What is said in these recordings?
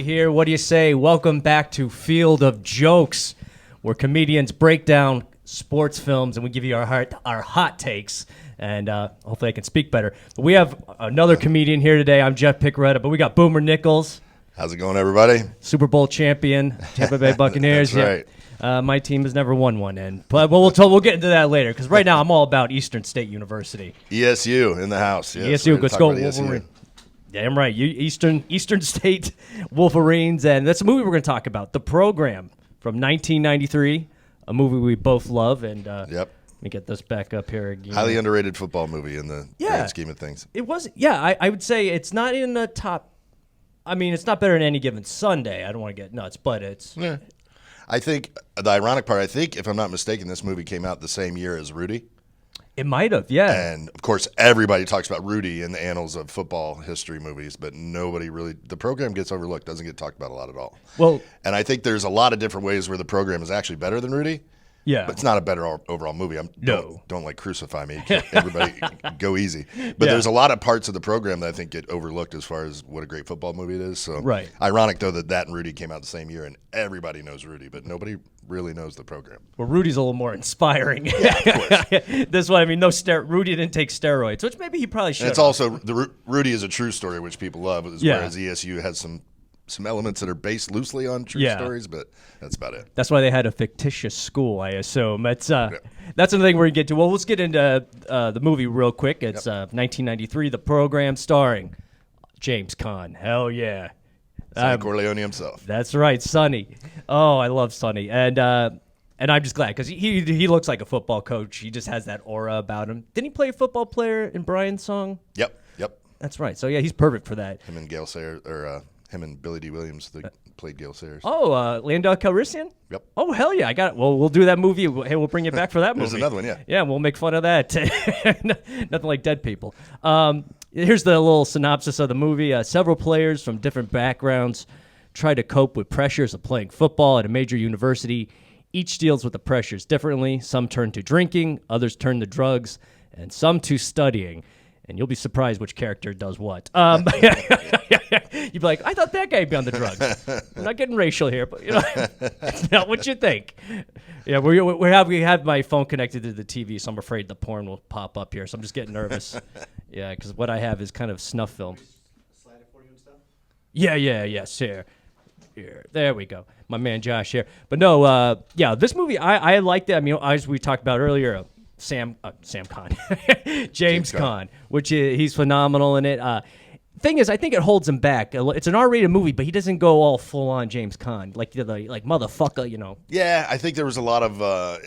here. What do you say? Welcome back to Field of Jokes, where comedians break down sports films and we give you our hot takes. And hopefully I can speak better. But we have another comedian here today. I'm Geof Piccaarreta, but we got Boomer Nichols. How's it going, everybody? Super Bowl champion, Tampa Bay Buccaneers. That's right. My team has never won one, but we'll get into that later. Because right now I'm all about Eastern State University. ESU in the house. Yes, ESU, let's go Wolverine. Damn right, Eastern State Wolverines, and that's a movie we're going to talk about. The Program from 1993, a movie we both love. And Yep. Let me get this back up here again. Highly underrated football movie in the grand scheme of things. It was, I would say it's not in the top. I mean, it's not better than Any Given Sunday. I don't want to get nuts, but it's. Yeah. I think the ironic part, if I'm not mistaken, this movie came out the same year as Rudy. It might have, yeah. And, of course, everybody talks about Rudy in the annals of football history movies, but nobody really – the Program gets overlooked, doesn't get talked about a lot at all. Well, and I think there's a lot of different ways where the Program is actually better than Rudy. Yeah. But it's not a better overall movie. Don't like crucify me. Everybody go easy. But there's a lot of parts of the Program that I think get overlooked as far as what a great football movie it is. So right. Ironic, though, that and Rudy came out the same year, and everybody knows Rudy, but nobody really knows the Program. Well, Rudy's a little more inspiring. Yeah, of course. That's why, I mean, Rudy didn't take steroids, which maybe he probably should. And it's also Rudy is a true story, which people love, whereas ESU has some elements that are based loosely on true stories, but that's about it. That's why they had a fictitious school, I assume. That's another thing we're going to get to. Well, let's get into the movie real quick. It's 1993, The Program, starring James Caan. Hell yeah. Sonny Corleone himself. That's right, Sonny. Oh, I love Sonny. And I'm just glad because he looks like a football coach. He just has that aura about him. Didn't he play a football player in Brian's song? Yep. That's right. So, yeah, he's perfect for that. Him and Gale Sayers, or him and Billy D. Williams, they played Gale Sayers. Oh, Landau Calrissian? Yep. Oh, hell yeah. I got it. Well, we'll do that movie. Hey, we'll bring you back for that movie. There's another one, yeah. Yeah, we'll make fun of that. Nothing like dead people. Here's the little synopsis of the movie. Several players from different backgrounds try to cope with pressures of playing football at a major university. Each deals with the pressures differently. Some turn to drinking, others turn to drugs, and some to studying. And you'll be surprised which character does what. You'd be like, I thought that guy'd be on the drugs. I'm not getting racial here, but it's not what you think. Yeah, we have my phone connected to the TV, so I'm afraid the porn will pop up here. So I'm just getting nervous. Yeah, because what I have is kind of snuff film. Slide it for you and stuff? Yes, here. There we go. My man Josh here. But no, this movie, I liked it. I mean, as we talked about earlier, Sam Caan, James Caan, which he's phenomenal in it. Thing is, I think it holds him back. It's an R-rated movie, but he doesn't go all full on James Caan, like motherfucker, Yeah, I think there was a lot of. I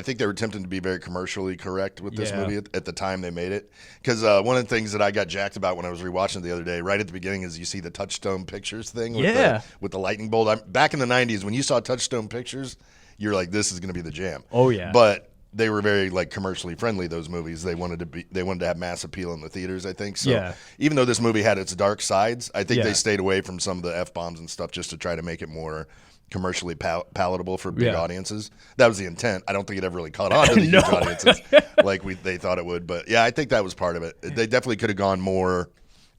think they were attempting to be very commercially correct with this movie at the time they made it. Because one of the things that I got jacked about when I was rewatching it the other day, right at the beginning, is you see the Touchstone Pictures thing with the lightning bolt. Back in the '90s, when you saw Touchstone Pictures, you're like, this is going to be the jam. Oh yeah, but they were very commercially friendly. Those movies, they wanted to have mass appeal in the theaters. I think so. Even though this movie had its dark sides, I think they stayed away from some of the F-bombs and stuff just to try to make it more commercially palatable for big audiences. That was the intent. I don't think it ever really caught on to the huge audiences like they thought it would. But yeah, I think that was part of it. They definitely could have gone more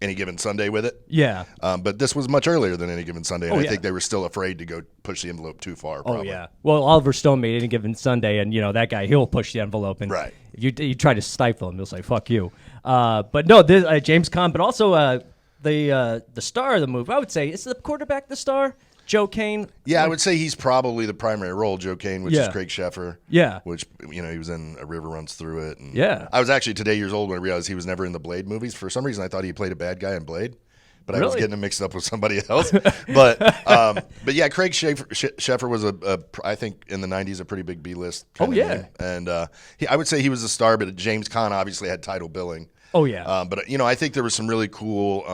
Any Given Sunday with it. Yeah. But this was much earlier than Any Given Sunday, and I think they were still afraid to go push the envelope too far. Probably. Oh, yeah. Well, Oliver Stone made Any Given Sunday, and, that guy, he'll push the envelope. And right. If you try to stifle him, he'll say, fuck you. But no, this, James Caan, but also the star of the movie, I would say, is the quarterback the star? Joe Kane? Yeah, I would say he's probably the primary role, Joe Kane, which is Craig Sheffer. Yeah. Which, he was in A River Runs Through It. And I was actually today years old when I realized he was never in the Blade movies. For some reason, I thought he played a bad guy in Blade. But I was getting him mixed up with somebody else. But yeah, Craig Sheffer was I think in the '90s a pretty big B-list. Name. And I would say he was a star, but James Caan obviously had title billing. Oh yeah. But I think there was some really cool.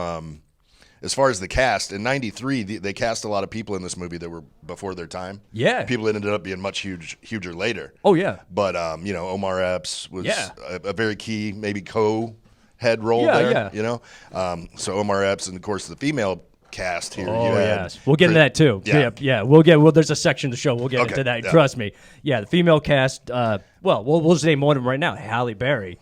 As far as the cast, in '93, they cast a lot of people in this movie that were before their time. Yeah. People that ended up being much huger later. Oh yeah. But Omar Epps was a very key, maybe head role there, So Omar Epps, and of course the female cast here. Oh yes, we'll get into that too. Yeah. We'll there's a section of the show. We'll get into that. Trust me. Yeah, the female cast. We'll just name one of them right now. Halle Berry.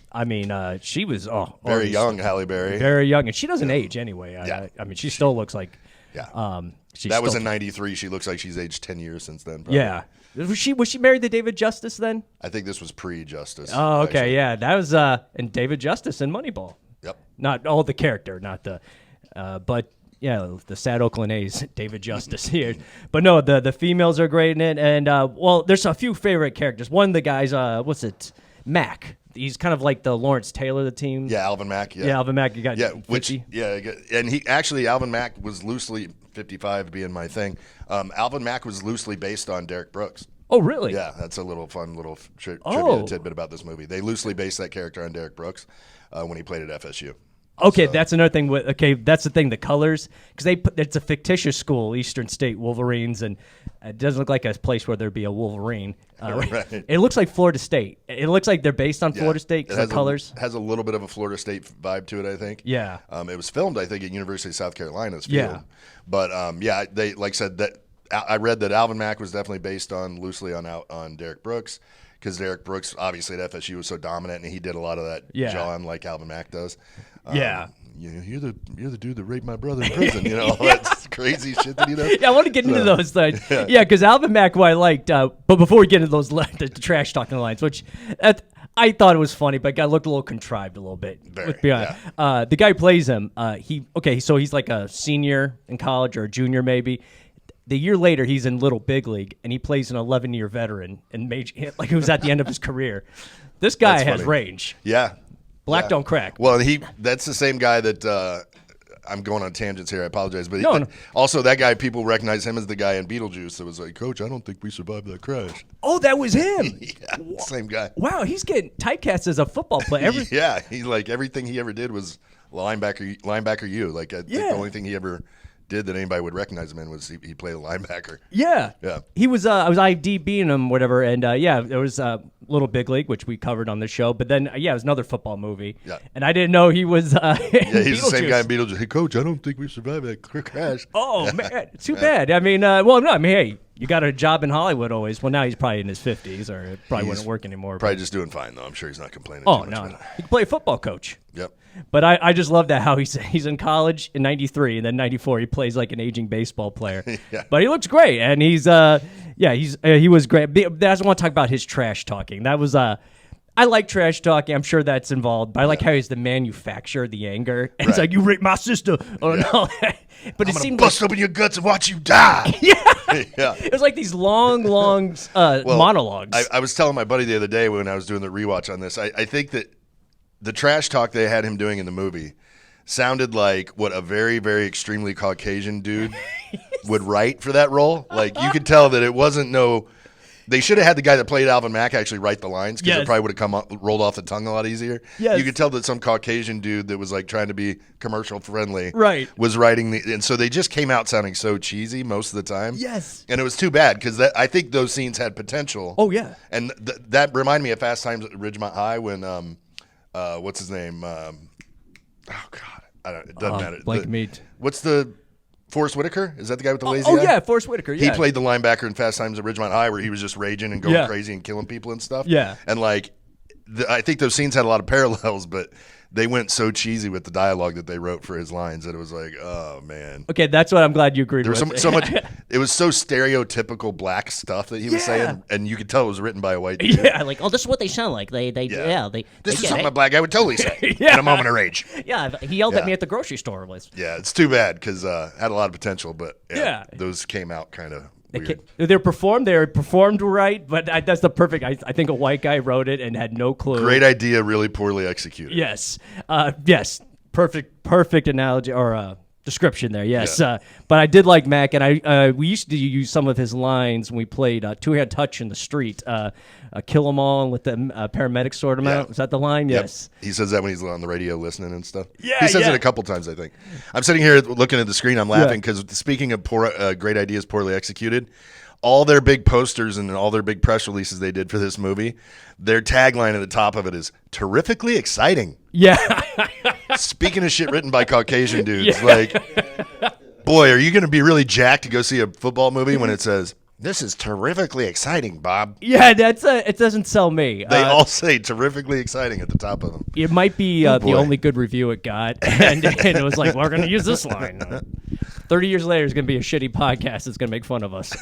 I mean, she was very young, Halle Berry. Very young, and she doesn't age anyway. I mean, she still looks like Yeah. That was in '93. She looks like she's aged 10 years since then. Probably. Yeah. Was she married to David Justice then? I think this was pre-Justice. Oh, okay, actually. Yeah. That was and David Justice in Moneyball. Yep. Not all the character, not the, but yeah, the sad Oakland A's, David Justice here. But no, the females are great in it, and well, there's a few favorite characters. One of the guys, Mack. He's kind of like the Lawrence Taylor of the team. Yeah, Alvin Mack. Yeah, Alvin Mack. You got 50. And he actually Alvin Mack was loosely 55 being my thing. Alvin Mack was loosely based on Derek Brooks. Oh, really? Yeah, that's a fun little trivia tidbit about this movie. They loosely based that character on Derek Brooks when he played at FSU. Okay, so. That's another thing. That's the thing. The colors, because it's a fictitious school, Eastern State Wolverines, and it doesn't look like a place where there'd be a Wolverine. Right. It looks like Florida State. It looks like they're based on Florida State because the colors has a little bit of a Florida State vibe to it. I think. Yeah. It was filmed, I think, at University of South Carolina's field. Yeah. But they like said that I read that Alvin Mack was definitely based loosely on Derek Brooks. Because Derek Brooks, obviously at FSU, was so dominant, and he did a lot of that John like Alvin Mack does. You're the dude that raped my brother in prison. All that crazy shit that he does. Yeah, I want to get into those things. Yeah, because Alvin Mack, what I liked, but before we get into those the trash talking lines, which I thought it was funny, but it looked a little contrived a little bit. The guy who plays him, so he's like a senior in college or a junior maybe. The year later, he's in Little Big League, and he plays an 11-year veteran and like he was at the end of his career. This guy has range. Yeah. Black don't crack. Well, that's the same guy that I'm going on tangents here. I apologize. But also that guy, people recognize him as the guy in Beetlejuice that was like, Coach, I don't think we survived that crash. Oh, that was him. Yeah, same guy. Wow, he's getting typecast as a football player. Yeah, he's like everything he ever did was linebacker U. Like I think the only thing he ever did that anybody would recognize him in was he played a linebacker. Yeah. He was I was IDBing him, whatever, and there was Little Big League, which we covered on the show. But then it was another football movie. Yeah. And I didn't know he was. He's the same guy in Beetlejuice. Hey, Coach, I don't think we survived that crash. Oh man, too bad. I mean, hey, you got a job in Hollywood always. Well, now he's probably in his 50s, or it probably wouldn't work anymore. Probably just doing fine though. I'm sure he's not complaining. Oh too much, no, he can play football coach. Yep. But I just love that how he's in college in '93 and then '94 he plays like an aging baseball player. Yeah. But he looks great and he was great. I just want to talk about his trash talking. That was I like trash talking. I'm sure that's involved. But I like how he's the manufacturer, the anger. And it's like, you raped my sister. Oh no. But I'm gonna bust open your guts and watch you die. Yeah. It was like these long monologues. I was telling my buddy the other day when I was doing the rewatch on this. I think that the trash talk they had him doing in the movie sounded like what a very, very extremely Caucasian dude would write for that role. Like, you could tell that it wasn't they should have had the guy that played Alvin Mack actually write the lines because it probably would have rolled off the tongue a lot easier. Yes. You could tell that some Caucasian dude that was like trying to be commercial friendly was writing and so they just came out sounding so cheesy most of the time. Yes. And it was too bad because I think those scenes had potential. Oh, yeah. And that reminded me of Fast Times at Ridgemont High when what's his name? Oh God, it doesn't matter. Blank meat. What's the Forrest Whitaker? Is that the guy with the lazy eye? Oh yeah, Forrest Whitaker. Yeah, he played the linebacker in Fast Times at Ridgemont High, where he was just raging and going crazy and killing people and stuff. Yeah, and like, I think those scenes had a lot of parallels, but they went so cheesy with the dialogue that they wrote for his lines that it was like, oh man. Okay, that's what I'm glad you agreed with. There was so much. It was so stereotypical black stuff that he was saying, and you could tell it was written by a white dude. Yeah, like, oh, this is what they sound like. This is something a black guy would totally say in a moment of rage. Yeah, he yelled at me at the grocery store. Yeah, it's too bad because had a lot of potential, but those came out kind of. They performed right, but that's the perfect. I think a white guy wrote it and had no clue. Great idea, really poorly executed. Yes, perfect analogy or description there. Yes, but I did like Mack, and we used to use some of his lines when we played two-hand touch in the street. Kill 'em all and let the paramedics sort 'em out. Is that the line? Yep. Yes. He says that when he's on the radio listening and stuff. Yeah, he says it a couple times, I think. I'm sitting here looking at the screen. I'm laughing because speaking of great ideas poorly executed, all their big posters and all their big press releases they did for this movie, their tagline at the top of it is terrifically exciting. Yeah. Speaking of shit written by Caucasian dudes, like, boy, are you going to be really jacked to go see a football movie when it says, this is terrifically exciting, Bob. Yeah, it doesn't sell me. They all say terrifically exciting at the top of them. It might be the only good review it got, and it was like, we're going to use this line. 30 years later, it's going to be a shitty podcast. It's going to make fun of us.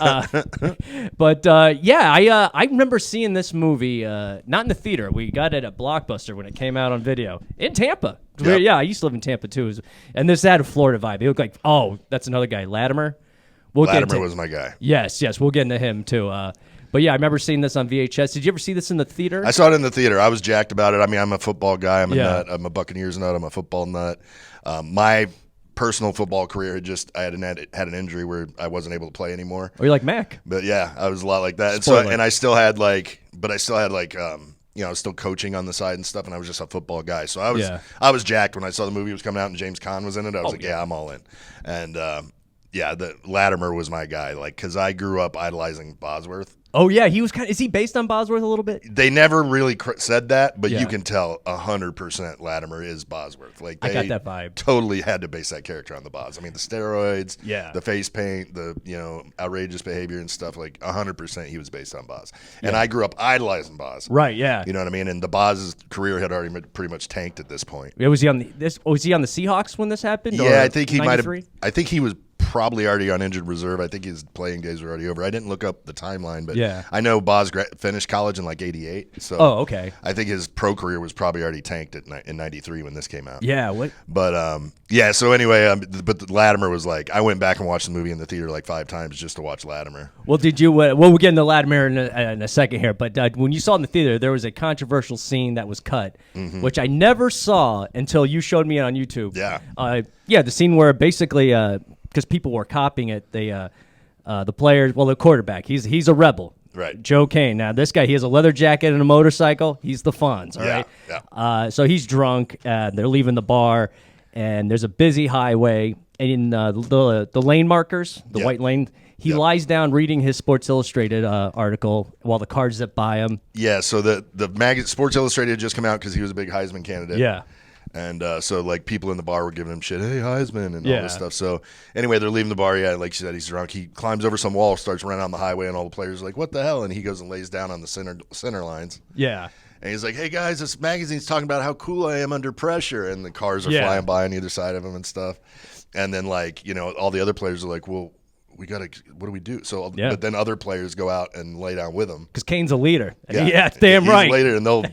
But I remember seeing this movie, not in the theater. We got it at Blockbuster when it came out on video in Tampa. Yep. Yeah, I used to live in Tampa too. And this had a Florida vibe. It looked like, oh, that's another guy, Lattimer. Lattimer was my guy. Yes, we'll get into him too. But yeah, I remember seeing this on VHS. Did you ever see this in the theater? I saw it in the theater. I was jacked about it. I mean, I'm a football guy. I'm a nut. I'm a Buccaneers nut. I'm a football nut. My personal football career I had an injury where I wasn't able to play anymore. Or you like Mack? But yeah, I was a lot like that. Spoiler. I still had I was still coaching on the side and stuff, and I was just a football guy. So I was jacked when I saw the movie was coming out and James Caan was in it. I was I'm all in. And the Lattimer was my guy, because I grew up idolizing Bosworth. Oh yeah, he was is he based on Bosworth a little bit? They never really said that, but you can tell 100% Lattimer is Bosworth. I got that vibe. Totally had to base that character on the Bos. I mean, the steroids, the face paint, the outrageous behavior and stuff. 100% he was based on Bos. And I grew up idolizing Bos. Right. Yeah. You know what I mean? And the Bos's career had already pretty much tanked at this point. Was he on the Seahawks when this happened? Yeah, I think he might have. 93? I think he was probably already on injured reserve. I think his playing days were already over. I didn't look up the timeline, but I know Boz finished college in 88. So okay. I think his pro career was probably already tanked in 93 when this came out. Yeah. What? But so anyway, but Lattimer was I went back and watched the movie in the theater 5 times just to watch Lattimer. Well, did you? We'll get into Lattimer in a second here, but when you saw it in the theater, there was a controversial scene that was cut, which I never saw until you showed me it on YouTube. Yeah. The scene where basically. Because people were copying it, the players, the quarterback, he's a rebel, right? Joe Kane. Now this guy, he has a leather jacket and a motorcycle. He's the Fonz, all right. Yeah. So he's drunk. They're leaving the bar, and there's a busy highway. And in the lane markers, the white lane, he lies down reading his Sports Illustrated article while the cars zip by him. Yeah. So the Sports Illustrated had just come out because he was a big Heisman candidate. Yeah. And so, people in the bar were giving him shit, hey, Heisman, and all this stuff. So, anyway, they're leaving the bar. Yeah, like you said, he's drunk. He climbs over some wall, starts running on the highway, and all the players are like, what the hell? And he goes and lays down on the center lines. Yeah. And he's like, hey, guys, this magazine's talking about how cool I am under pressure. And the cars are flying by on either side of him and stuff. And then, all the other players are like, well, what do we do? So, but then other players go out and lay down with him. Because Kane's a leader. Yeah, damn he's right. A leader, and they'll...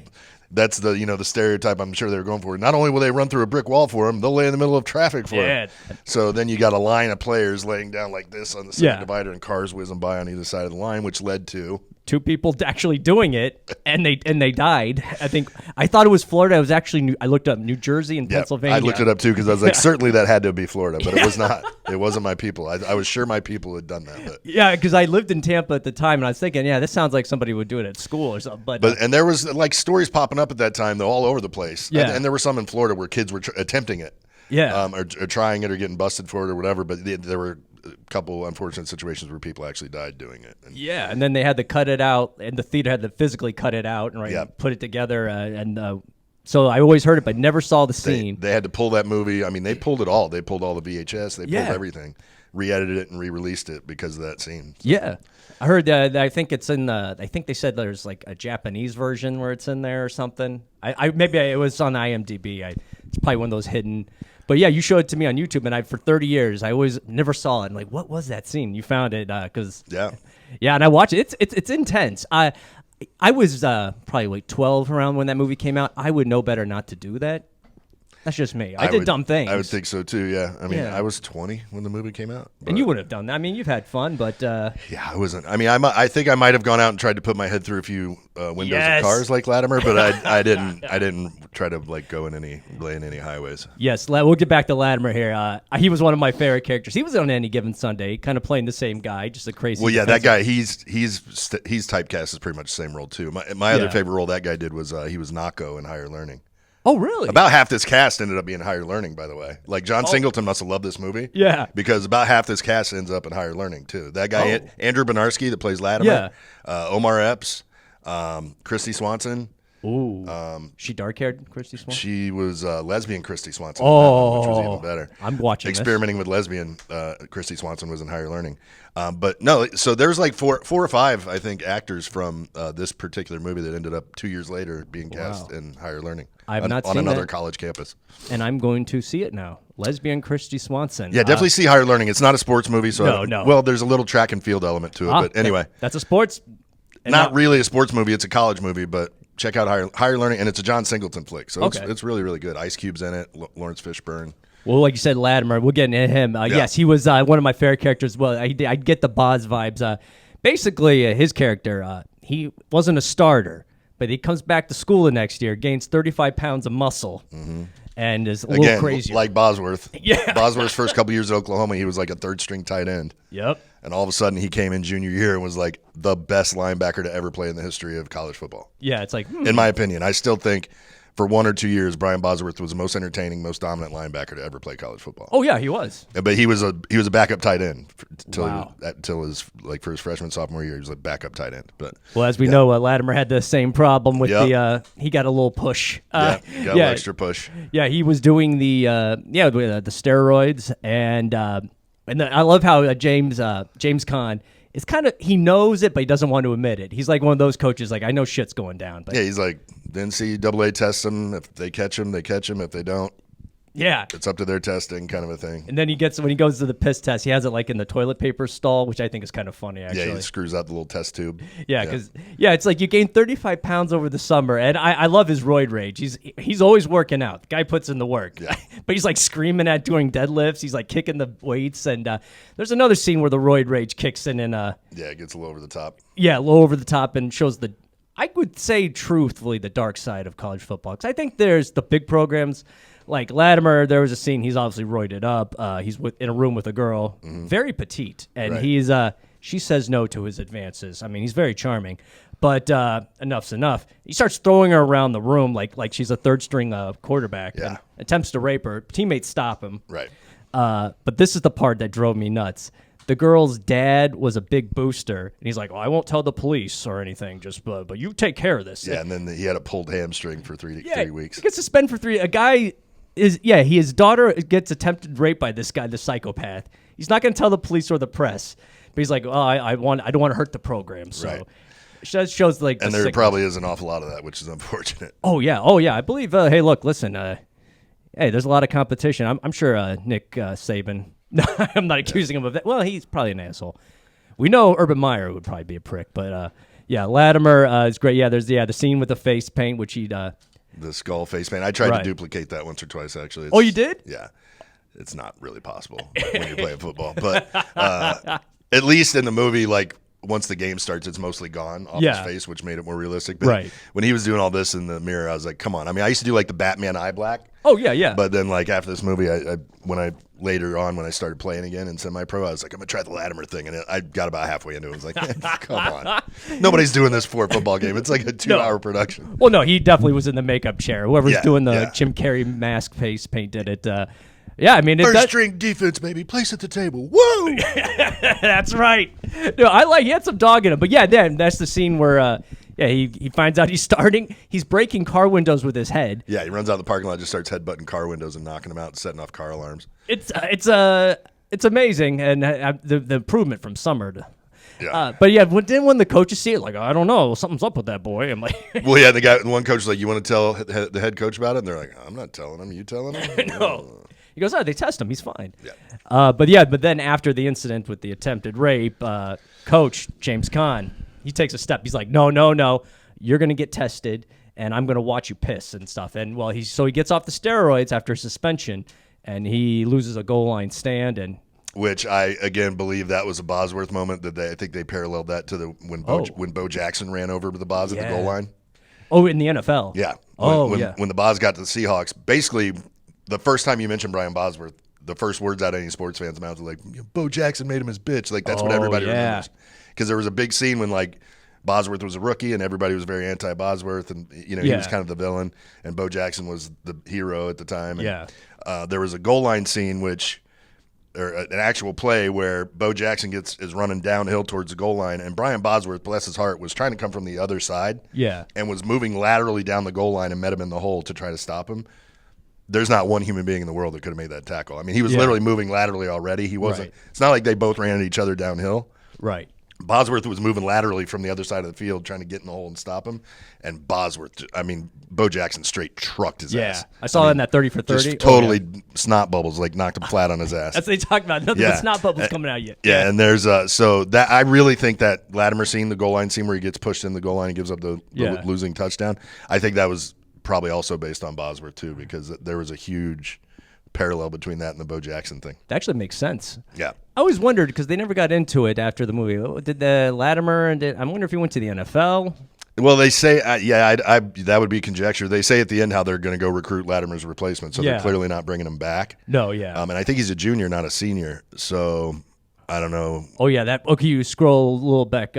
That's the stereotype I'm sure they were going for. Not only will they run through a brick wall for him, they'll lay in the middle of traffic for him. So then you got a line of players laying down like this on the center divider, and cars whizzing by on either side of the line, which led to 2 people actually doing it, and they died. I thought it was Florida. It was actually I looked up New Jersey and Pennsylvania. I looked it up too because I was like, certainly that had to be Florida, but it was not. It wasn't my people. I was sure my people had done that. But. Yeah, because I lived in Tampa at the time, and I was thinking, this sounds like somebody would do it at school or something. But and there was stories popping up at that time though all over the place. Yeah. And there were some in Florida where kids were attempting it. Yeah. Or trying it or getting busted for it or whatever. But there were a couple unfortunate situations where people actually died doing it. And then they had to cut it out, and the theater had to physically cut it out and put it together. So I always heard it, but never saw the scene. They had to pull that movie. I mean, they pulled it all. They pulled all the VHS. They pulled everything, re-edited it, and re-released it because of that scene. So. Yeah. I heard that. I think it's in the. I think they said there's a Japanese version where it's in there or something. Maybe it was on IMDb. It's probably one of those hidden. But yeah, you showed it to me on YouTube, and for 30 years I always never saw it. I'm like, what was that scene? You found it because and I watched it. It's intense. I was probably 12 around when that movie came out. I would know better not to do that. That's just me. I did dumb things. I would think so too. Yeah. I mean, I was 20 when the movie came out, and you would have done that. I mean, you've had fun, but yeah, I wasn't. I mean, I think I might have gone out and tried to put my head through a few windows of cars like Lattimer, but I didn't. I didn't try to go in any highways. Yes, we'll get back to Lattimer here. He was one of my favorite characters. He was on Any Given Sunday, kind of playing the same guy, just a crazy. Well, yeah, that guy. He's typecast as pretty much the same role too. My other favorite role that guy did was he was Nako in Higher Learning. Oh, really? About half this cast ended up being Higher Learning, by the way. John Singleton must have loved this movie. Yeah. Because about half this cast ends up in Higher Learning, too. That guy, Andrew Benarski, that plays Lattimer, Omar Epps, Christy Swanson. Ooh. She dark-haired, Christy Swanson? She was lesbian Christy Swanson, which was even better. I'm watching Experimenting with lesbian Christy Swanson was in Higher Learning. But no, so there's like four or five, I think, actors from this particular movie that ended up 2 years later being cast in Higher Learning. I've not seen on another that. college campus. And I'm going to see it now. Lesbian Christy Swanson. Yeah, definitely see Higher Learning. It's not a sports movie, so No. Well, there's a little track and field element to it, but anyway, that's a sports. Not really a sports movie. It's a college movie, but check out Higher Learning, and it's a John Singleton flick, so it's really, really good. Ice Cube's in it, Lawrence Fishburne. Well, like you said, Lattimer, we'll get into him. Yes, he was one of my favorite characters as well. I get the Boz vibes. Basically, his character, he wasn't a starter, but he comes back to school the next year, gains 35 pounds of muscle, and is a little crazy. Like Bosworth. Yeah. Bosworth's first couple years at Oklahoma, he was like a third-string tight end. Yep. And all of a sudden, he came in junior year and was like the best linebacker to ever play in the history of college football. Yeah, it's like... In my opinion, I still think for 1 or 2 years, Brian Bosworth was the most entertaining, most dominant linebacker to ever play college football. Oh, yeah, he was. But he was a backup tight end until his for his freshman, sophomore year. He was a backup tight end. But well, as we know, Lattimer had the same problem with he got a little push. Got a little extra push. Yeah, he was doing the steroids, and I love how James Caan is kind of, he knows it, but he doesn't want to admit it. He's like one of those coaches, like, I know shit's going down. But yeah, he's like, the NCAA tests them. If they catch them, they catch them. If they don't, it's up to their testing, kind of a thing. And then when he goes to the piss test, he has it like in the toilet paper stall, which I think is kind of funny, actually. Yeah, he screws out the little test tube. Yeah, because it's like you gain 35 pounds over the summer, and I love his roid rage. He's always working out. The guy puts in the work, but he's like screaming at doing deadlifts. He's like kicking the weights, and there's another scene where the roid rage kicks in, and it gets a little over the top. Yeah, low over the top, and shows I would say truthfully the dark side of college football. Because I think there's the big programs. Like Lattimer, there was a scene, he's obviously roided up. He's in a room with a girl, very petite, and she says no to his advances. I mean, he's very charming, but enough's enough. He starts throwing her around the room like she's a third-string quarterback, and attempts to rape her. Teammates stop him. Right. But this is the part that drove me nuts. The girl's dad was a big booster, and he's like, "Well, I won't tell the police or anything, just but you take care of this." Yeah, and then he had a pulled hamstring for 3 weeks. He gets suspended for 3. A guy his daughter gets attempted rape by this guy, the psychopath. He's not going to tell the police or the press, but he's like, "Oh, I don't want to hurt the program." So that shows like, and there probably is an awful lot of that, which is unfortunate. Oh yeah. I believe. Hey, look, listen. Hey, there's a lot of competition. I'm sure Nick Saban. No, I'm not accusing him of that. Well, he's probably an asshole. We know Urban Meyer would probably be a prick, but Lattimer is great. Yeah, there's the scene with the face paint, which he the skull face paint. I tried to duplicate that once or twice, actually. Oh, you did? Yeah, it's not really possible when you're playing football, but at least in the movie, like once the game starts, it's mostly gone off his face, which made it more realistic. But when he was doing all this in the mirror, I was like, come on. I mean, I used to do like the Batman eye black. Oh, yeah. But then like after this movie, when I started playing again in semi-pro, I was like, I'm going to try the Lattimer thing. And I got about halfway into it. I was like, come on. Nobody's doing this for a football game. It's like a 2-hour production. Well, no, he definitely was in the makap chair. Whoever's doing the Jim Carrey mask face paint did it. Yeah, I mean, first string defense, baby. Place at the table. Woo! That's right. No, he had some dog in him, but then that's the scene where he finds out he's starting. He's breaking car windows with his head. Yeah, he runs out of the parking lot, just starts headbutting car windows and knocking them out, and setting off car alarms. It's amazing, and the improvement from summer to. Yeah. But when the coaches see it, like, I don't know, something's up with that boy. I'm like, well, the one coach was like, you want to tell the head coach about it? And they're like, I'm not telling him. You telling him? No. He goes, they test him. He's fine. Yeah. But then after the incident with the attempted rape, Coach James Caan, he takes a step. He's like, no, you're going to get tested, and I'm going to watch you piss and stuff. And he gets off the steroids after suspension, and he loses a goal line stand. And which I again believe that was a Bosworth moment. That I think they paralleled that to when Bo Jackson ran over the Boz at the goal line. Oh, in the NFL. Yeah. When the Boz got to the Seahawks, basically. The first time you mentioned Brian Bosworth, the first words out of any sports fan's mouth are like, Bo Jackson made him his bitch. Like, that's what everybody remembers. Because there was a big scene when, like, Bosworth was a rookie and everybody was very anti-Bosworth. And, he was kind of the villain. And Bo Jackson was the hero at the time. And, there was a goal line scene, which or an actual play where Bo Jackson is running downhill towards the goal line, and Brian Bosworth, bless his heart, was trying to come from the other side. Yeah. And was moving laterally down the goal line and met him in the hole to try to stop him. There's not one human being in the world that could have made that tackle. I mean, he was literally moving laterally already. He wasn't. Right. It's not like they both ran at each other downhill. Right. Bosworth was moving laterally from the other side of the field trying to get in the hole and stop him. And Bo Jackson straight trucked his ass. I saw that in that 30 for 30. Just totally snot bubbles, like knocked him flat on his ass. That's what they talk about. Nothing but snot bubbles coming out yet. Yeah, and there's so that I really think that Lattimer scene, the goal line scene where he gets pushed in the goal line and gives up the losing touchdown, I think that was probably also based on Bosworth too, because there was a huge parallel between that and the Bo Jackson thing. That actually makes sense. Yeah. I always wondered, because they never got into it after the movie. Did the Lattimer, I wonder if he went to the NFL? Well, they say, that would be conjecture. They say at the end how they're going to go recruit Lattimer's replacement, so they're clearly not bringing him back. No, yeah. And I think he's a junior, not a senior, so I don't know. Oh, yeah, okay, you scroll a little back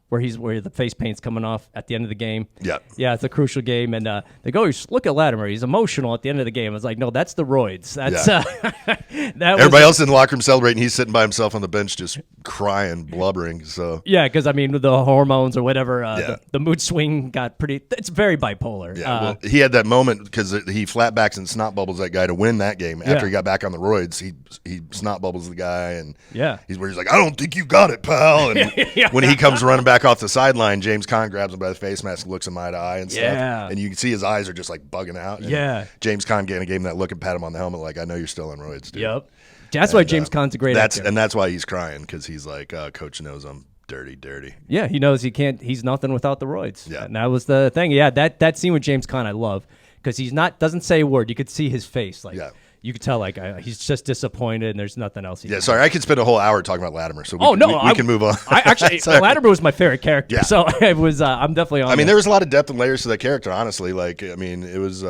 where the face paint's coming off at the end of the game. Yeah. Yeah, it's a crucial game. And they go, look at Lattimer. He's emotional at the end of the game. I was like, no, that's the roids. That's everybody else in the locker room celebrating. He's sitting by himself on the bench just crying, blubbering. So yeah, because, I mean, the hormones or whatever, the mood swing got it's very bipolar. Yeah, well, he had that moment because he flatbacks and snot bubbles that guy to win that game. After he got back on the roids, he snot bubbles the guy. And he's like, I don't think you got it, pal. And when he comes running back off the sideline, James Conn grabs him by the face mask, looks him eye to eye and stuff. Yeah. And you can see his eyes are just like bugging out. And James Conn gave him that look and pat him on the helmet like, I know you're still on roids, dude. Yep. That's why James Conn's a great actor. And that's why he's crying, because he's like, Coach knows I'm dirty. Yeah, he knows he's nothing without the roids. Yeah. And that was the thing. Yeah, that scene with James Conn I love, because doesn't say a word. You could see his face. Like, you could tell, like, he's just disappointed, and there's nothing else. Sorry, I could spend a whole hour talking about Lattimer, so we can move on. Lattimer was my favorite character, so it was. I'm definitely on. I mean, there was a lot of depth and layers to that character. Honestly, like, I mean, it was.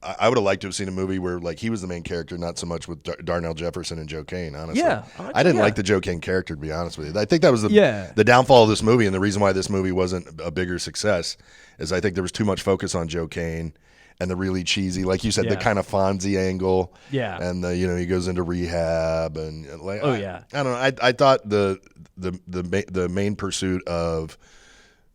I would have liked to have seen a movie where like he was the main character, not so much with Darnell Jefferson and Joe Kane. Honestly, I didn't like the Joe Kane character, to be honest with you. I think that was the downfall of this movie, and the reason why this movie wasn't a bigger success is I think there was too much focus on Joe Kane. And the really cheesy, like you said, the kind of Fonzie angle. Yeah. And he goes into rehab and like. I don't know. I thought the main pursuit of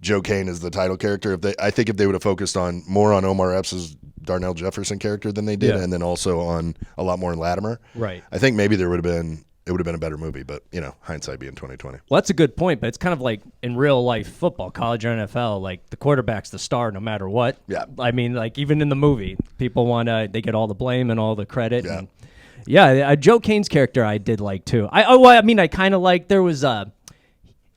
Joe Kane as the title character. I think if they would have focused more on Omar Epps' Darnell Jefferson character than they did, and then also on a lot more in Lattimer. Right. I think maybe it would have been a better movie, but hindsight being 2020. Well, that's a good point, but it's kind of like in real life football, college or NFL, like the quarterback's the star no matter what. Yeah. I mean, like even in the movie, people they get all the blame and all the credit. Yeah. And, Joe Kane's character I did like too. I kind of like there was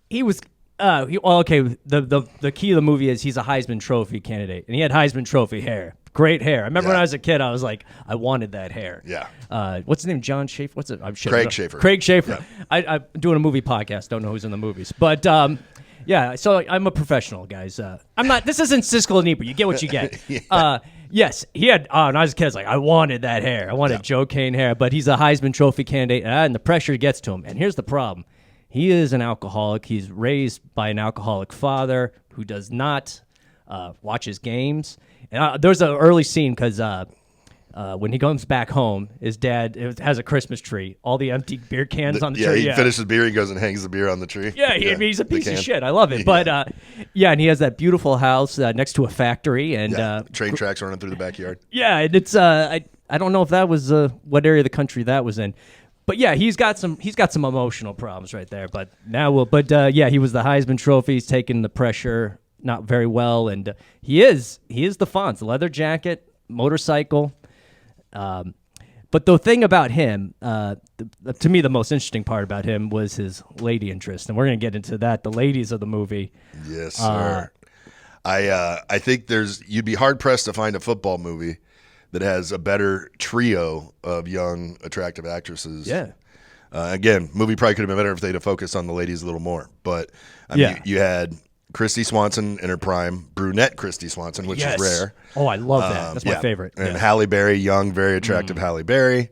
he was. The key of the movie is he's a Heisman Trophy candidate, and he had Heisman Trophy hair. Great hair. I remember when I was a kid, I was like, I wanted that hair. Yeah. What's his name? John Schaefer? What's it? Craig Schaefer. Craig Schaefer. Yeah. I'm doing a movie podcast. Don't know who's in the movies. But, so I'm a professional, guys. I'm not, this isn't Siskel and Ebert. You get what you get. Yes, he had, when I was a kid, I was like, I wanted that hair. I wanted Joe Kane hair, but he's a Heisman Trophy candidate, and the pressure gets to him. And here's the problem. He is an alcoholic. He's raised by an alcoholic father who does not watch his games. And there's an early scene because when he comes back home, his dad has a Christmas tree. All the empty beer cans on the tree. He finishes beer. He goes and hangs the beer on the tree. He's a piece of shit. I love it. But, and he has that beautiful house next to a factory. And train tracks running through the backyard. Yeah, and it's I don't know if that was what area of the country that was in. But yeah, he's got some emotional problems right there. But he was the Heisman Trophy. He's taking the pressure not very well, and he is the Fonz, leather jacket, motorcycle. But the thing about him, to me, the most interesting part about him was his lady interest, and we're gonna get into that. The ladies of the movie. Yes, sir. I think you'd be hard pressed to find a football movie that has a better trio of young, attractive actresses. Yeah. Again, movie probably could have been better if they'd have focused on the ladies a little more. But I mean, you had Christy Swanson in her prime, brunette Christy Swanson, which is rare. Oh, I love that. That's my favorite. And Halle Berry, young, very attractive Halle Berry,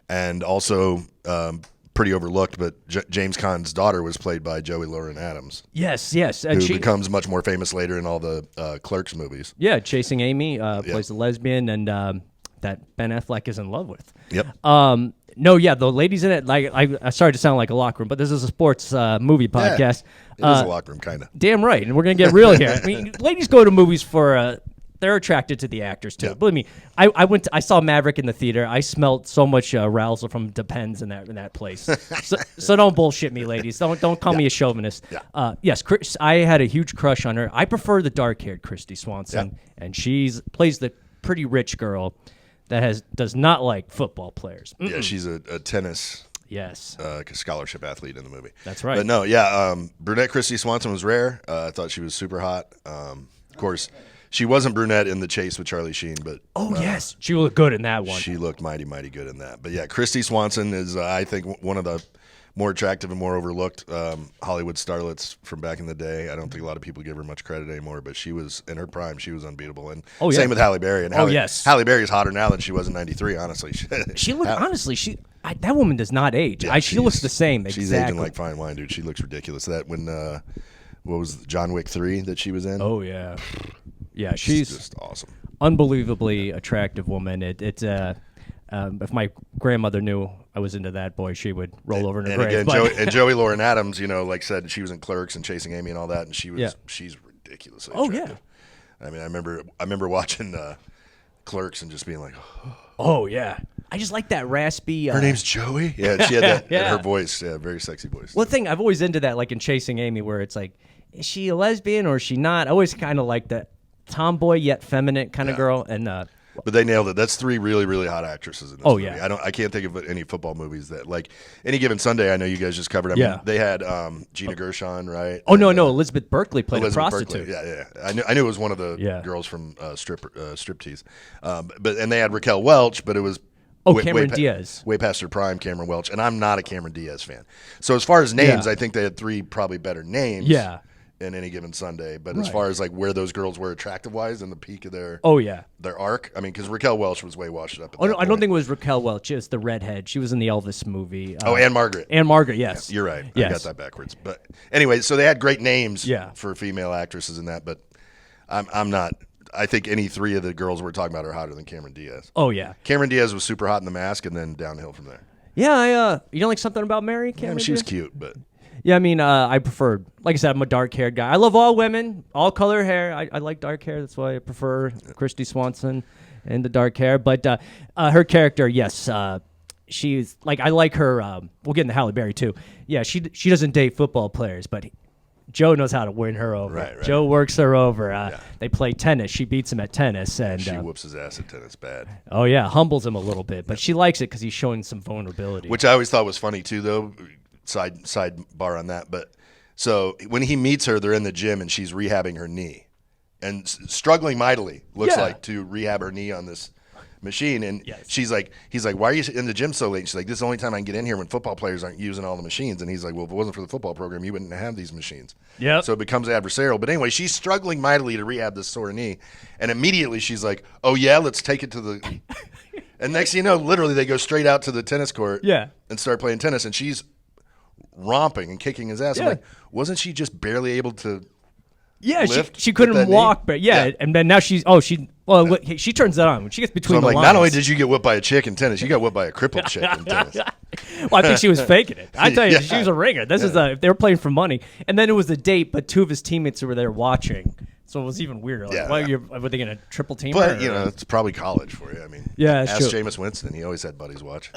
and also pretty overlooked, but James Caan's daughter was played by Joey Lauren Adams. Yes. And who becomes much more famous later in all the Clerks movies. Yeah, Chasing Amy, plays the lesbian, and that Ben Affleck is in love with. Yep. No, yeah, the ladies in it. Like, I started to sound like a locker room, but this is a sports movie podcast. It is a locker room, kind of. Damn right, and we're gonna get real here. I mean, ladies go to movies for they're attracted to the actors too. Yeah. Believe me, I saw Maverick in the theater. I smelled so much arousal from Depends in that place. so don't bullshit me, ladies. Don't call me a chauvinist. Yeah. Yes, Chris, I had a huge crush on her. I prefer the dark-haired Christy Swanson, and plays the pretty rich girl that does not like football players. Yeah, she's a tennis scholarship athlete in the movie. That's right. But no, yeah, brunette Christy Swanson was rare. I thought she was super hot. Of course, she wasn't brunette in The Chase with Charlie Sheen, but yes, she looked good in that one. She looked mighty, mighty good in that. But yeah, Christy Swanson is, I think, one of the more attractive and more overlooked Hollywood starlets from back in the day. I don't think a lot of people give her much credit anymore, but she was in her prime. She was unbeatable. And same with Halle Berry. And Halle Berry is hotter now than she was in '93. Honestly, she looked that woman does not age. Yeah, she looks the same. She's aging like fine wine, dude. She looks ridiculous. That when what was John Wick 3 that she was in? Oh yeah, yeah. She's just awesome. Unbelievably attractive woman. If my grandmother knew I was into that, boy, she would roll over in her grave. And Joey Lauren Adams, said she was in Clerks and Chasing Amy and all that, and she's ridiculously attractive. I mean, I remember watching Clerks and just being like, oh yeah. I just like that raspy. Her name's Joey. Yeah, she had that her voice. Yeah, very sexy voice. Well, the thing I've always into that, like in Chasing Amy, where it's like, is she a lesbian or is she not? I always kind of like that tomboy yet feminine kind of girl, and. But they nailed it. That's three really, really hot actresses in this movie. Yeah. I can't think of any football movies that, like, Any Given Sunday, I know you guys just covered. I mean, they had Gina Gershon, right? Oh, no, Elizabeth Berkley played a prostitute. Yeah. I knew it was one of the girls from Striptease. And they had Raquel Welch, but it was Cameron Diaz. Way past her prime, Cameron Welch. And I'm not a Cameron Diaz fan. So as far as names, I think they had three probably better names. Yeah. In Any Given Sunday, but as far as like where those girls were attractive wise in the peak of their their arc, I mean, because Raquel Welch was way washed up. I don't think it was Raquel Welch. It's the redhead. She was in the Elvis movie. Anne Margaret. Anne Margaret, yes. Yeah, you're right. Yes. I got that backwards. But anyway, so they had great names for female actresses in that. But I'm not. I think any three of the girls we're talking about are hotter than Cameron Diaz. Oh yeah, Cameron Diaz was super hot in The Mask, and then downhill from there. Yeah, you don't like something about Mary Cameron? Yeah, she was cute, but. Yeah, I mean, I prefer, like I said, I'm a dark-haired guy. I love all women, all color hair. I like dark hair. That's why I prefer Christy Swanson and the dark hair. But her character, yes, she's like, I like her. We'll get into Halle Berry too. Yeah, she doesn't date football players, but Joe knows how to win her over. Right. Joe works her over. They play tennis. She beats him at tennis, and she whoops his ass at tennis bad. Oh yeah, humbles him a little bit, but she likes it because he's showing some vulnerability. Which I always thought was funny too, though. Sidebar on that, but so when he meets her, they're in the gym and she's rehabbing her knee, and struggling mightily looks like to rehab her knee on this machine. And he's like, why are you in the gym so late? And she's like, this is the only time I can get in here when football players aren't using all the machines. And he's like, well, if it wasn't for the football program, you wouldn't have these machines. Yeah. So it becomes adversarial. But anyway, she's struggling mightily to rehab this sore knee, and immediately she's like, oh yeah, let's take it to the. And next thing you know, literally they go straight out to the tennis court. And start playing tennis, and she's romping and kicking his ass. I'm like, wasn't she just barely able to lift? She couldn't walk, but and then now she turns that on when she gets between the lines. Not only did you get whipped by a chick in tennis, you got whipped by a crippled chick in tennis. Well, I think she was faking it. I tell you, she was a ringer. This is they were playing for money, and then it was a date, but two of his teammates were there watching. So it was even weirder. Like, were they going to triple team her? But, it's probably college for you. I mean, ask Jameis Winston. He always had buddies watch.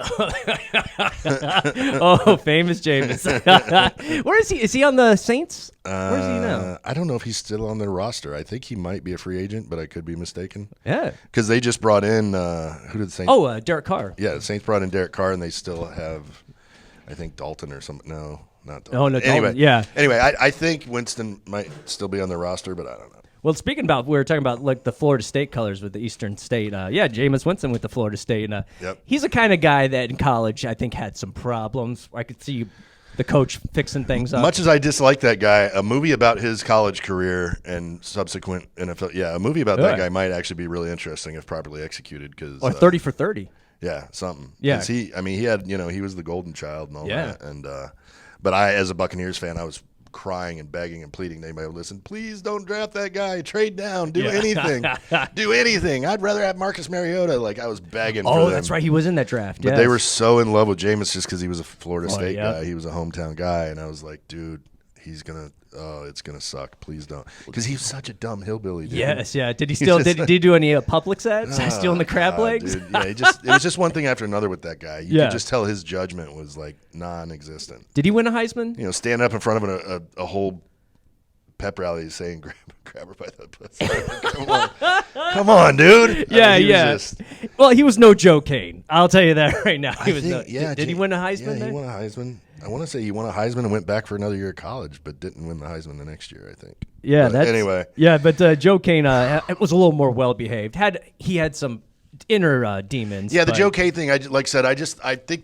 Oh, famous Jameis. Where is he? Is he on the Saints? Where is he now? I don't know if he's still on their roster. I think he might be a free agent, but I could be mistaken. Yeah. Because they just brought in, who did the Saints? Oh, Derek Carr. Yeah, the Saints brought in Derek Carr, and they still have, I think, Dalton or something. No, not Dalton. Oh, no, anyway, Dalton. Anyway, I think Winston might still be on their roster, but I don't know. Well, speaking about, we were talking about like the Florida State colors with the Eastern State. Jameis Winston with the Florida State. He's the kind of guy that in college I think had some problems. I could see the coach fixing things up. Much as I dislike that guy, a movie about his college career and subsequent NFL, a movie about that guy might actually be really interesting if properly executed. 30 for 30. Yeah, something. Yeah, he had, he was the golden child and all that. And but I, as a Buccaneers fan, I was crying and begging and pleading they might listen. Please don't draft that guy. Trade down. Do anything. Do anything. I'd rather have Marcus Mariota. Like, I was begging for them. Oh, that's right. He was in that draft. But they were so in love with Jameis just because he was a Florida State guy. He was a hometown guy. And I was like, dude, he's going to – it's going to suck. Please don't. Because he's such a dumb hillbilly, dude. Yes, yeah. Did he still – did he do any Publix ads? Stealing the crab legs? Dude. Yeah, it was just one thing after another with that guy. You could just tell his judgment was, like, non-existent. Did he win a Heisman? You know, standing up in front of a whole – pep rally saying grab her by the pussy. Come on, dude. Yeah. Well, he was no Joe Kane. I'll tell you that right now. Did he win a Heisman? Yeah, he won a Heisman. I want to say he won a Heisman and went back for another year of college, but didn't win the Heisman the next year, I think. Yeah, anyway. Yeah, but Joe Kane was a little more well behaved. He had some inner demons. Yeah, the Joe Kane thing. I think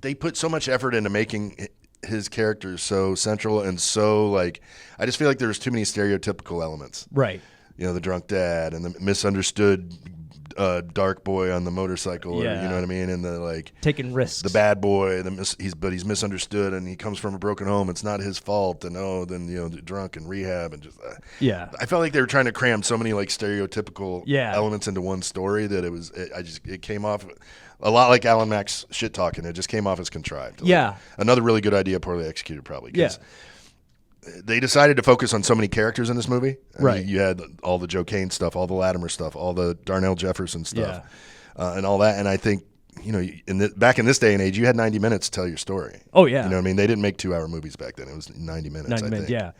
they put so much effort into making his character is so central and so like I just feel like there's too many stereotypical elements. Right. You know, the drunk dad and the misunderstood dark boy on the motorcycle, or, you know what I mean, and the like taking risks. The bad boy, he's misunderstood and he comes from a broken home. It's not his fault, and then the drunk and rehab and just I felt like they were trying to cram so many like stereotypical elements into one story that it came off a lot like Alan Mack's shit talking. It just came off as contrived. Like, another really good idea, poorly executed, probably. Yeah. They decided to focus on so many characters in this movie. I mean, you had all the Joe Kane stuff, all the Lattimer stuff, all the Darnell Jefferson stuff, and all that. And I think, back in this day and age, you had 90 minutes to tell your story. Oh, yeah. You know what I mean? They didn't make 2-hour movies back then. It was 90 minutes, I think. Yeah.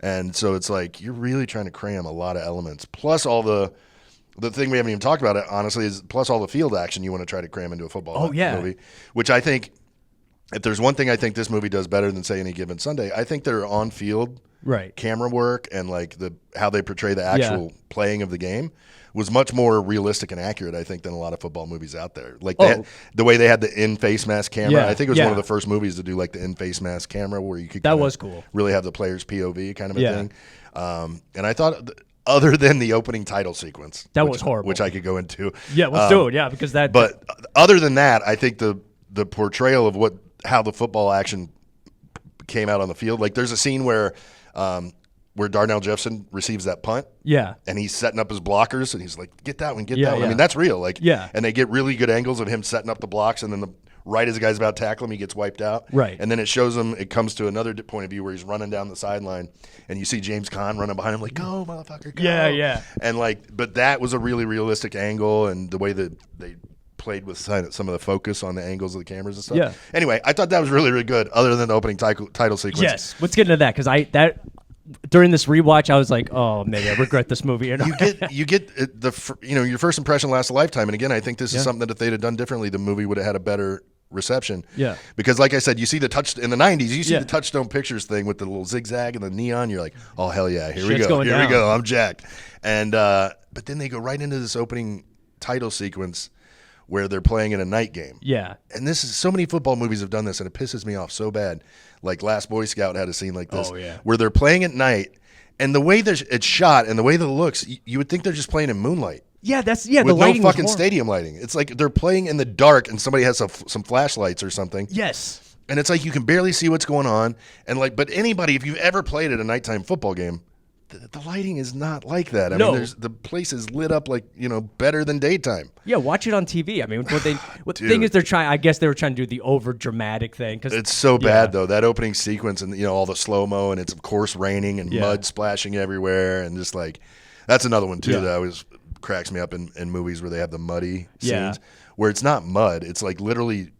And so it's like you're really trying to cram a lot of elements, plus all the thing we haven't even talked about, honestly, is plus all the field action you want to try to cram into a football movie, which I think if there's one thing I think this movie does better than, say, Any Given Sunday, I think their on-field camera work and like how they portray the actual playing of the game was much more realistic and accurate, I think, than a lot of football movies out there. Like the way they had the in-face mask camera. I think it was one of the first movies to do like the in-face mask camera where you could was cool. Really have the player's POV kind of a thing. And I thought other than the opening title sequence. That was horrible. Which I could go into. Yeah, let's do it. Yeah, because that. But other than that, I think the portrayal of how the football action came out on the field. Like there's a scene where Darnell Jefferson receives that punt. Yeah. And he's setting up his blockers and he's like, get that one, get that one. I mean, that's real. Like, and they get really good angles of him setting up the blocks, and then right as the guy's about to tackle him, he gets wiped out. Right. And then it comes to another point of view where he's running down the sideline, and you see James Conn running behind him like, go, motherfucker, go. Yeah. And but that was a really realistic angle, and the way that they played with some of the focus on the angles of the cameras and stuff. Yeah. Anyway, I thought that was really, really good, other than the opening title sequence. Yes. Let's get into that, because during this rewatch, I was like, "Oh, maybe I regret this movie." You get your first impression lasts a lifetime, and again, I think this is something that if they'd have done differently, the movie would have had a better reception. Yeah. Because, like I said, you see the in the '90s, you see the Touchstone Pictures thing with the little zigzag and the neon. You're like, "Oh hell yeah, here we go, I'm jacked." And but then they go right into this opening title sequence where they're playing in a night game. Yeah. And so many football movies have done this, and it pisses me off so bad. Like Last Boy Scout had a scene like this where they're playing at night, and the way it's shot and the way that it looks, you would think they're just playing in moonlight. Yeah, with the lighting no fucking stadium lighting. It's like they're playing in the dark and somebody has some flashlights or something. Yes. And it's like you can barely see what's going on. And but anybody, if you've ever played at a nighttime football game, the lighting is not like that. I mean, the place is lit up like, better than daytime. Yeah, watch it on TV. I mean, the thing is I guess they were trying to do the over dramatic thing. Cause, it's so bad though, that opening sequence and, all the slow-mo, and it's of course raining and mud splashing everywhere. And just like, that's another one too that always cracks me up in movies where they have the muddy scenes where it's not mud. It's like literally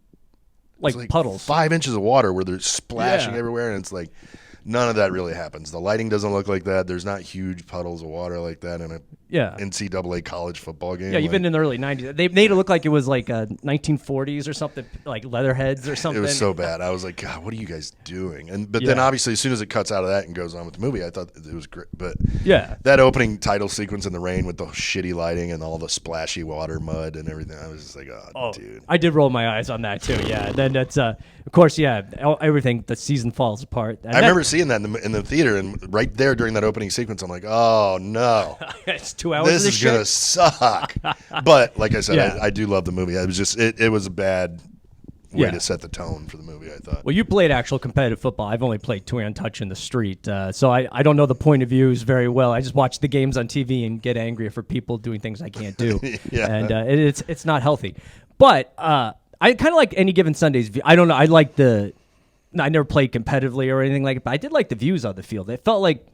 like puddles, 5 inches of water where they're splashing everywhere. And it's like, none of that really happens. The lighting doesn't look like that. There's not huge puddles of water like that in a NCAA college football game. Yeah, even in the early 90s. They made it look like it was like 1940s or something, like Leatherheads or something. It was so bad. I was like, God, what are you guys doing? But then obviously as soon as it cuts out of that and goes on with the movie, I thought it was great. But that opening title sequence in the rain with the shitty lighting and all the splashy water, mud and everything, I was just like, oh dude. I did roll my eyes on that too, And then it's, of course, everything, the season falls apart. And I remember seeing that in the theater, and right there during that opening sequence, I'm like, oh no. It's 2 hours this is going to suck. But like I said, I do love the movie. It was just, it was a bad way to set the tone for the movie, I thought. Well, you played actual competitive football. I've only played two-hand touch in the street, so I don't know the point of views very well. I just watch the games on TV and get angry for people doing things I can't do, and it's not healthy. But I kind of like Any Given Sunday's view. I don't know. I never played competitively or anything like it, but I did like the views on the field. It felt like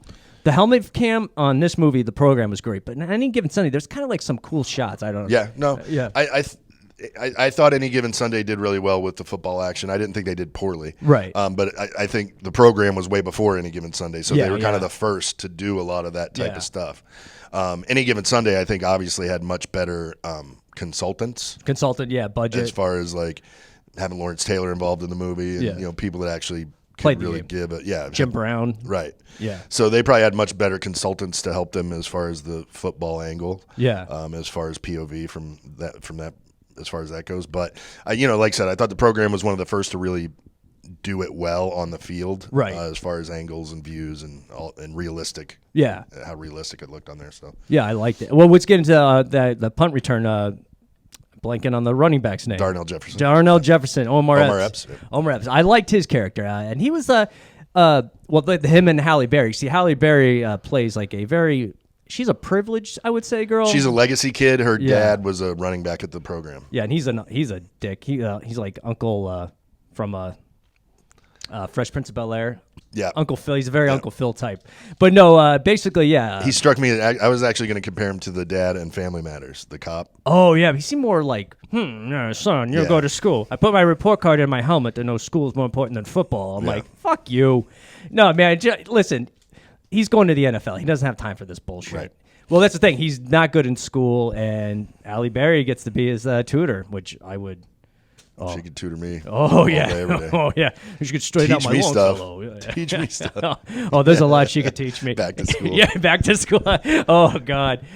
the helmet cam on this movie, the program was great, but in Any Given Sunday, there's kind of like some cool shots. I don't know. Yeah, no. I thought Any Given Sunday did really well with the football action. I didn't think they did poorly. Right. But I think the program was way before Any Given Sunday, so they were kind of the first to do a lot of that type of stuff. Any Given Sunday, I think, obviously had much better consultants. Budget. As far as like having Lawrence Taylor involved in the movie and people that actually could really give it. Yeah. Jim Brown. Right. Yeah. So they probably had much better consultants to help them as far as the football angle. Yeah. As far as POV from that as far as that goes. But like I said, I thought the program was one of the first to really do it well on the field. Right. As far as angles and views and realistic. Yeah. How realistic it looked on there. So. Yeah, I liked it. Well, let's get into the punt return. Blanking on the running back's name. Darnell Jefferson. Omar Epps. Yeah. Omar Epps. I liked his character, and he was him and Halle Berry. See, Halle Berry plays like she's a privileged, I would say, girl. She's a legacy kid. Her dad was a running back at the program. Yeah, and he's a dick. He's like Uncle from Fresh Prince of Bel-Air. Yeah. Uncle Phil. He's a very Uncle Phil type. But no, basically, yeah. He struck me. I was actually going to compare him to the dad in Family Matters, the cop. Oh, yeah. He seemed more like, no, son, you'll go to school. I put my report card in my helmet to know school is more important than football. I'm like, fuck you. No, man, listen, he's going to the NFL. He doesn't have time for this bullshit. Right. Well, that's the thing. He's not good in school, and Halle Berry gets to be his tutor, which I would... She could tutor me. Oh, yeah. Day, every day. Oh, yeah. She could straight out my Longfellow. Teach me stuff. Oh, there's a lot she could teach me. Back to school. Yeah, back to school. Oh, God.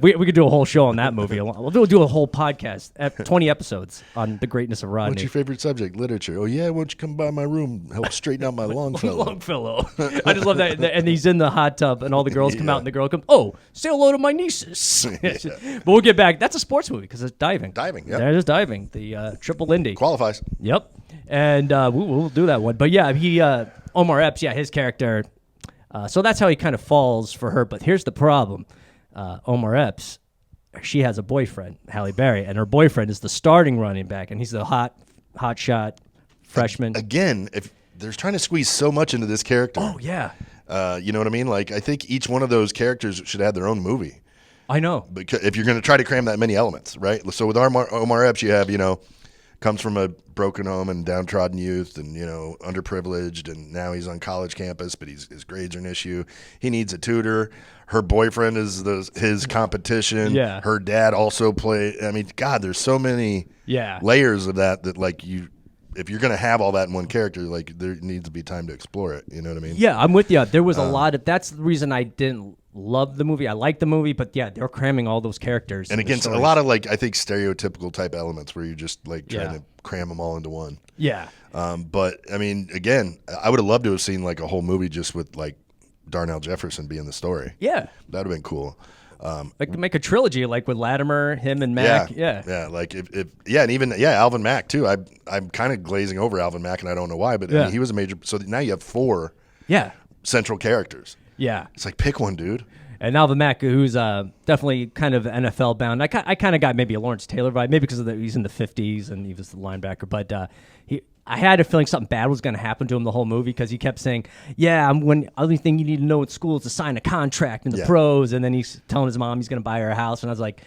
We could do a whole show on that movie. We'll do a whole podcast, 20 episodes on the greatness of Rodney. What's your favorite subject? Literature. Oh, yeah, why don't you come by my room, help straighten out my Longfellow. Longfellow. I just love that. And he's in the hot tub, and all the girls come out, and the girl comes, oh, say hello to my nieces. But we'll get back. That's a sports movie because it's diving. Diving, yeah. There's diving. The Triple Lindy. Qualifies. Yep. And we'll do that one. But yeah, Omar Epps, his character. So that's how he kind of falls for her. But here's the problem. Omar Epps, she has a boyfriend, Halle Berry, and her boyfriend is the starting running back, and he's the hot shot freshman. Again, if they're trying to squeeze so much into this character. Oh, yeah. You know what I mean? Like, I think each one of those characters should have their own movie. I know. Because if you're going to try to cram that many elements, right? So with Omar Epps, you have, comes from a broken home and downtrodden youth and, underprivileged, and now he's on college campus, but his grades are an issue. He needs a tutor. Her boyfriend is his competition. Yeah. Her dad also I mean, God, there's so many layers of that like if you're going to have all that in one character, like there needs to be time to explore it. You know what I mean? Yeah, I'm with you. There was a lot of, that's the reason I didn't love the movie. I liked the movie, but yeah, they're cramming all those characters. And again, a lot of like, I think stereotypical type elements where you're just like trying to cram them all into one. Yeah. But I mean, again, I would have loved to have seen like a whole movie just with like Darnell Jefferson being the story. Yeah. That would have been cool. Like make a trilogy, like with Lattimer, him and Mack. Yeah. Like and even Alvin Mack too. I'm kind of glazing over Alvin Mack, and I don't know why, but I mean, he was a major. So now you have 4 central characters. Yeah, it's like pick one, dude. And Alvin Mack, who's definitely kind of NFL bound. I kind of got maybe a Lawrence Taylor vibe, maybe because he's in the 50s and he was the linebacker. But I had a feeling something bad was going to happen to him the whole movie because he kept saying, only thing you need to know at school is to sign a contract in the pros. And then he's telling his mom he's going to buy her a house. And I was like...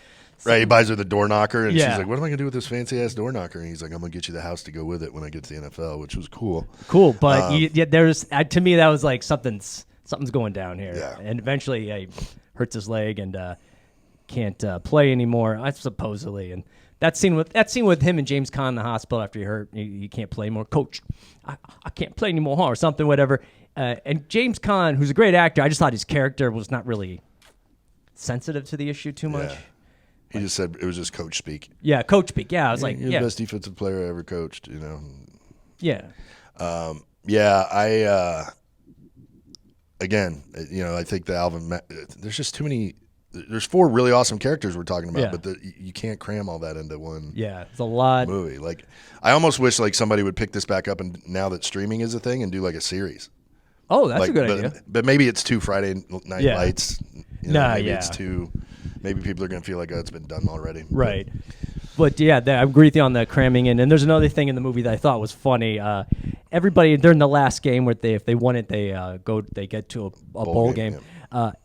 Right, he buys her the door knocker, and she's like, what am I going to do with this fancy-ass door knocker? And he's like, I'm going to get you the house to go with it when I get to the NFL, which was cool. Cool, but there's to me, that was like something's going down here. Yeah. And eventually he hurts his leg and can't play anymore, supposedly. And that scene with him and James Caan in the hospital after he hurt, he can't play anymore. Coach, I can't play anymore, or something, whatever. And James Caan, who's a great actor, I just thought his character was not really sensitive to the issue too much. Yeah. He just said it was just coach speak. Yeah, coach speak. Yeah, I was like, you're the best defensive player I ever coached, Yeah. Again, I think the Alvin Mack, there's just too many there's 4 really awesome characters we're talking about, Yeah. but you can't cram all that into one. Yeah, it's a lot. Movie. Like, I almost wish like somebody would pick this back up, and now that streaming is a thing, and do like a series. Oh, that's Like, a good but, idea. But maybe it's too Friday Night Yeah. Lights. Maybe it's too. Maybe people are gonna feel like, oh, it's been done already. Right. But yeah, I agree with you on the cramming in. And there's another thing in the movie that I thought was funny. Everybody during the last game, where if they won it, they get to a bowl game.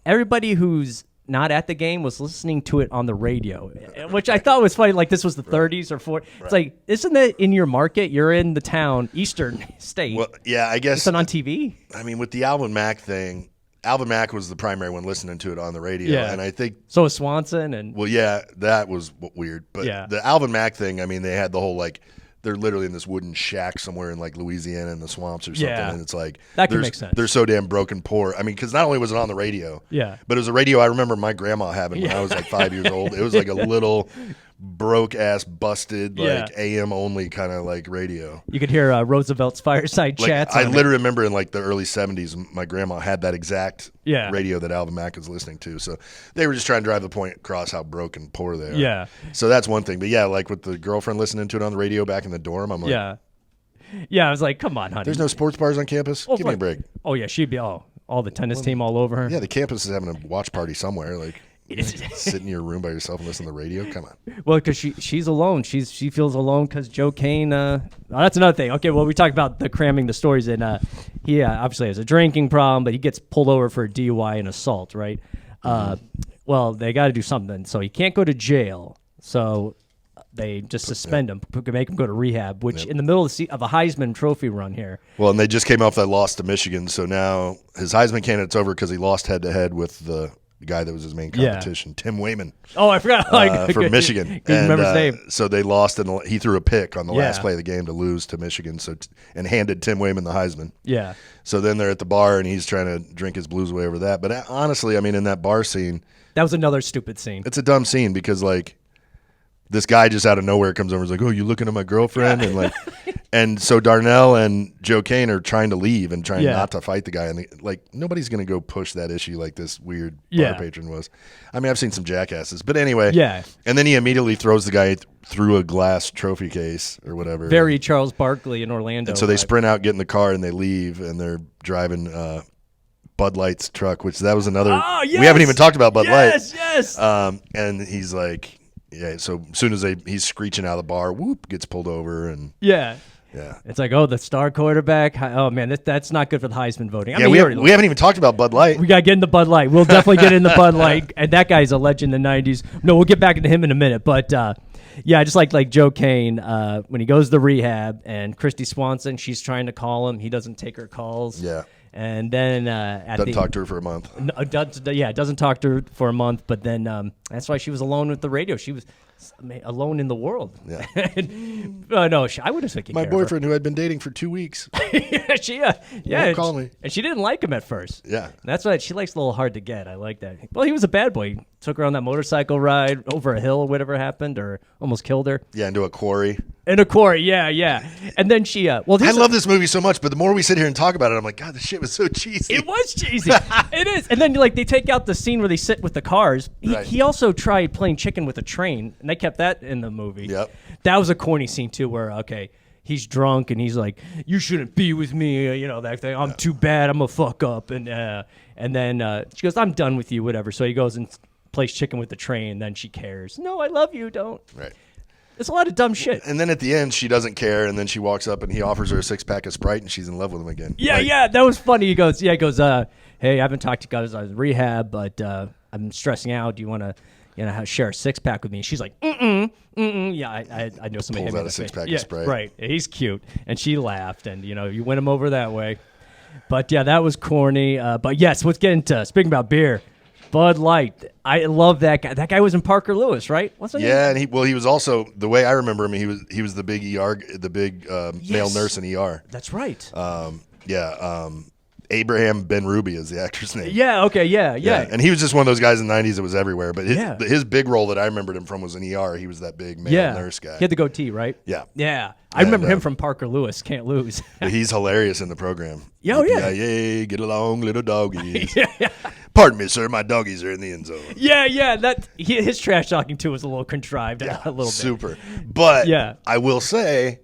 Everybody who's not at the game was listening to it on the radio, which I thought was funny. Like, this was the 30s or 40s. Right. It's like, isn't that in your market? You're in the town, Eastern State. Well, yeah, I guess. It's on TV. I mean, with the Alvin Mack thing, Alvin Mack was the primary one listening to it on the radio. Yeah. And I think. So was Swanson. And well, yeah, that was weird. But the Alvin Mack thing, I mean, they had the whole, like, they're literally in this wooden shack somewhere in, like, Louisiana in the swamps or something. Yeah. And it's like. That could make sense. They're so damn broken poor. I mean, because not only was it on the radio. Yeah. But it was a radio I remember my grandma having when I was like 5 years old. It was like a little broke ass busted like AM only kind of like radio. You could hear Roosevelt's fireside chats. I literally remember in like the early 70s my grandma had that exact radio that Alvin Mack was listening to. So they were just trying to drive the point across how broke and poor they are. Yeah. So that's one thing. But yeah, like with the girlfriend listening to it on the radio back in the dorm, I'm like, yeah, I was like, come on, honey. There's no sports bars on campus? Give me a break. Oh yeah, she'd be all the tennis team all over her. Yeah, the campus is having a watch party somewhere. Like, sit in your room by yourself and listen to the radio? Come on. Well, because she's alone. She feels alone because Joe Kane. That's another thing. Okay, well, we talked about the cramming the stories, and he obviously has a drinking problem, but he gets pulled over for a DUI and assault, right? Well, they got to do something. So he can't go to jail. So they just suspend him, make him go to rehab, which in the middle of a Heisman Trophy run here. Well, and they just came off that loss to Michigan, so now his Heisman candidate's over because he lost head-to-head with the guy that was his main competition, Tim Wayman. Oh, I forgot. From Michigan. Couldn't remember his name. So they lost, and he threw a pick on the last play of the game to lose to Michigan, and handed Tim Wayman the Heisman. Yeah. So then they're at the bar, and he's trying to drink his blues away over that. But honestly, I mean, in that bar scene. That was another stupid scene. It's a dumb scene because, like, this guy just out of nowhere comes over and is like, oh, you looking at my girlfriend? And like, and so Darnell and Joe Kane are trying to leave and trying not to fight the guy. And like, nobody's going to go push that issue like this weird bar patron was. I mean, I've seen some jackasses, but anyway. Yeah. And then he immediately throws the guy through a glass trophy case or whatever. Very Charles Barkley in Orlando. And so they sprint out, get in the car, and they leave, and they're driving Bud Light's truck, which that was another. Oh, yes! We haven't even talked about Bud Light. Yes. And he's like. Yeah, so as soon as he's screeching out of the bar, whoop, gets pulled over, and yeah, it's like, oh, the star quarterback. Oh man, that's not good for the Heisman voting. I mean, we haven't even talked about Bud Light. We gotta get into Bud Light. We'll definitely get into Bud Light, and that guy's a legend in the '90s. No, we'll get back into him in a minute, but yeah, just like Joe Kane when he goes to rehab, and Christy Swanson, she's trying to call him, he doesn't take her calls. Yeah. And then doesn't talk to her for a month. Doesn't talk to her for a month. But then that's why she was alone with the radio. She was alone in the world. Yeah. No, I would have taken my care of her. boyfriend, who I'd been dating for 2 weeks. Call me. And she didn't like him at first. Yeah. And that's why she likes a little hard to get. I like that. Well, he was a bad boy. He took her on that motorcycle ride over a hill or whatever happened, or almost killed her. Yeah, into a quarry. In a quarry, yeah. And then she, I love this movie so much, but the more we sit here and talk about it, I'm like, God, this shit was so cheesy. It was cheesy. It is. And then, they take out the scene where they sit with the cars. He also tried playing chicken with a train, and they kept that in the movie. Yep. That was a corny scene, too, where, he's drunk, and he's like, you shouldn't be with me, that thing. I'm too bad. I'm a fuck up. And then she goes, I'm done with you, whatever. So he goes and plays chicken with the train, and then she cares. No, I love you. Don't. Right. It's a lot of dumb shit. And then at the end, she doesn't care, and then she walks up, and he offers her a 6-pack of Sprite, and she's in love with him again. Yeah, that was funny. He goes, hey, I haven't talked to you guys. I was in rehab, but I'm stressing out. Do you want to, share a 6-pack with me? And she's like, yeah, I know somebody. Pulls out a 6-pack of Sprite. Right. He's cute, and she laughed, and you win him over that way. But yeah, that was corny. But yes, let's get into speaking about beer. Bud Light. I love that guy. That guy was in Parker Lewis, right? What's his name? Yeah, and he was also, the way I remember him, he was the big male nurse in ER. That's right. Abraham Ben Ruby is the actor's name. Yeah, okay, yeah. And he was just one of those guys in the 90s that was everywhere. But his big role that I remembered him from was in ER. He was that big male nurse guy. He had the goatee, right? Yeah. Yeah. I remember him from Parker Lewis. Can't lose. He's hilarious in the program. Yeah. Yay, get along, little doggies. Pardon me, sir. My doggies are in the end zone. Yeah. His trash talking too was a little contrived. Yeah, a little bit. super. But yeah. I will say,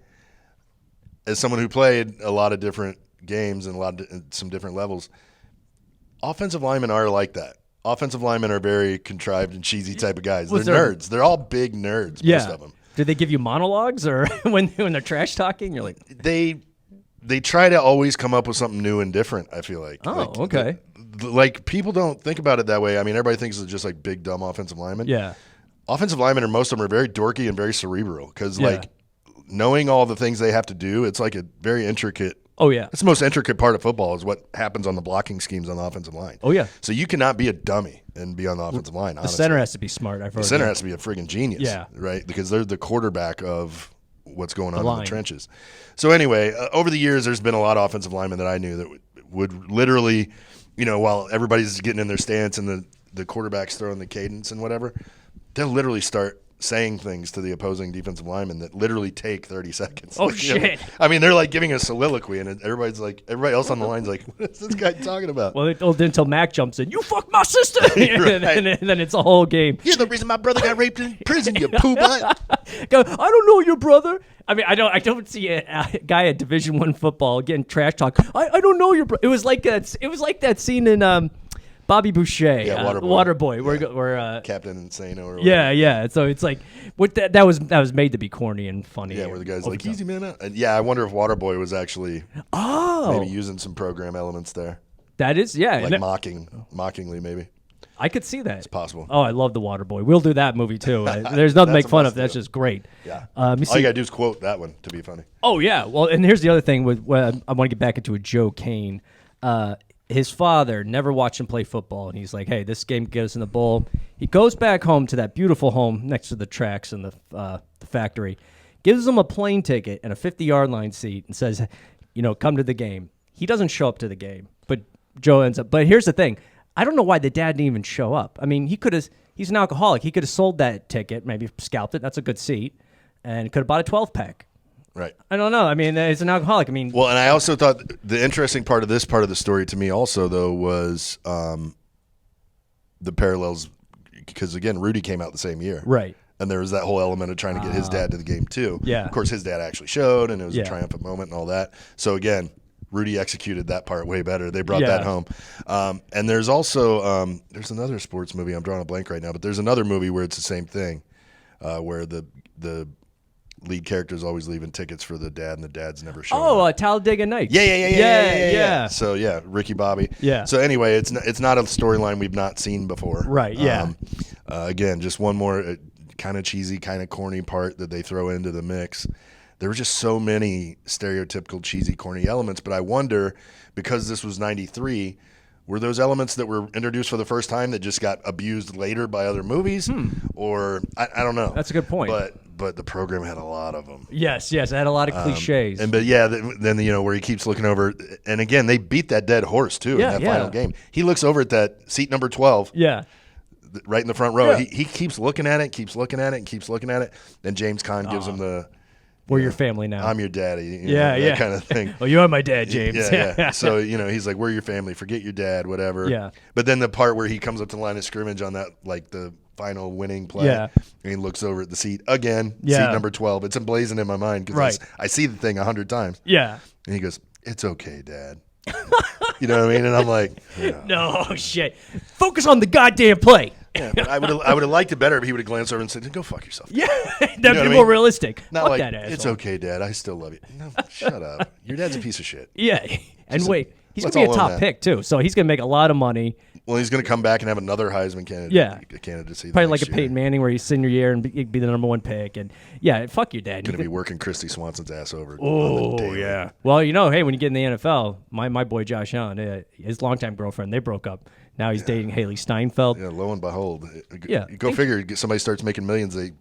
as someone who played a lot of different games and some different levels, offensive linemen are like that. Offensive linemen are very contrived and cheesy type of guys. They're nerds. They're all big nerds, most of them. Do they give you monologues or when they're trash talking? You're like they try to always come up with something new and different, I feel like. Oh, okay. Like people don't think about it that way. I mean, everybody thinks it's just like big dumb offensive linemen. Yeah. Offensive linemen most of them are very dorky and very cerebral because like knowing all the things they have to do, it's like a very intricate. Oh, yeah. It's the most intricate part of football is what happens on the blocking schemes on the offensive line. Oh, yeah. So you cannot be a dummy and be on the offensive line, honestly. The center has to be smart. The center has to be a friggin' genius, yeah. right? Because they're the quarterback of what's going on in the trenches. So anyway, over the years, there's been a lot of offensive linemen that I knew that would literally, while everybody's getting in their stance and the quarterback's throwing the cadence and whatever, they'll literally start saying things to the opposing defensive lineman that literally take 30 seconds. Oh, shit. I mean, they're like giving a soliloquy, and everybody else on the line's like, what is this guy talking about? Well, until Mack jumps in, you fucked my sister! and then it's a whole game. You're the reason my brother got raped in prison, you poo butt. Go, I don't know your brother. I mean, I don't see a guy at Division I football getting trash talk. I don't know your brother. It was like that scene in Bobby Boucher, Waterboy, where Captain Insano or whatever. Yeah. So it's like that was made to be corny and funny. Yeah, where the guy's like, easy man. And I wonder if Waterboy was actually maybe using some program elements there. That is, yeah. Like mockingly maybe. I could see that. It's possible. Oh, I love the Waterboy. We'll do that movie too. There's nothing to make fun of. That's just great. Yeah. All you gotta do is quote that one to be funny. Oh yeah. Well, and here's the other thing. I want to get back into a Joe Kane. His father never watched him play football, and he's like, "Hey, this game get us in the bowl." He goes back home to that beautiful home next to the tracks and the factory, gives him a plane ticket and a 50-yard line seat, and says, come to the game. He doesn't show up to the game, but Joe ends up. But here's the thing: I don't know why the dad didn't even show up. I mean, he's an alcoholic. He could have sold that ticket, maybe scalped it. That's a good seat, and could have bought a 12-pack. Right. I don't know. I mean, he's an alcoholic. Well, and I also thought the interesting part of this part of the story to me also, though, was the parallels because, again, Rudy came out the same year. Right. And there was that whole element of trying to get his dad to the game, too. Yeah. Of course, his dad actually showed, and it was a triumphant moment and all that. So, again, Rudy executed that part way better. They brought that home. And there's also there's another sports movie. I'm drawing a blank right now, but there's another movie where it's the same thing, where the lead character is always leaving tickets for the dad, and the dad's never showing up. Talladega Nights. Yeah. So Ricky Bobby. Yeah. So anyway, it's not a storyline we've not seen before. Right. Yeah. Again, just one more kind of cheesy, kind of corny part that they throw into the mix. There were just so many stereotypical cheesy, corny elements. But I wonder, because this was '93. Were those elements that were introduced for the first time that just got abused later by other movies? Or I don't know. That's a good point. But the program had a lot of them. Yes, it had a lot of cliches. Then where he keeps looking over, and again they beat that dead horse too in that final game. He looks over at that seat number 12. Yeah. Right in the front row. Yeah. He keeps looking at it, keeps looking at it, and keeps looking at it. Then James Caan gives him the. We're your family now. I'm your daddy. That kind of thing. Well, you are my dad, James. Yeah. So, he's like, we're your family. Forget your dad, whatever. Yeah. But then the part where he comes up to the line of scrimmage on that, like the final winning play, and he looks over at the seat again, seat number 12. It's emblazoned in my mind because I see the thing 100 tihave. Yeah. And he goes, it's okay, Dad. You know what I mean? And I'm like, no shit. Focus on the goddamn play. Yeah, but I would have liked it better if he would have glanced over and said, "Go fuck yourself." Yeah, that'd be more realistic. Not fuck like that asshole. It's okay, Dad. I still love you. No, shut up. Your dad's a piece of shit. Yeah, and wait, he's gonna be a top pick too, so he's gonna make a lot of money. Well, he's gonna come back and have another Heisman candidate. Yeah, candidacy. Probably like a Peyton Manning, where he's senior year and be the number 1 pick, and fuck your dad. Gonna be working Christy Swanson's ass over. Oh yeah. Well, hey, when you get in the NFL, my boy Josh Allen, his longtime girlfriend, they broke up. Now he's dating Haley Steinfeld. Yeah, lo and behold. Yeah. Go figure. Somebody starts making millions, they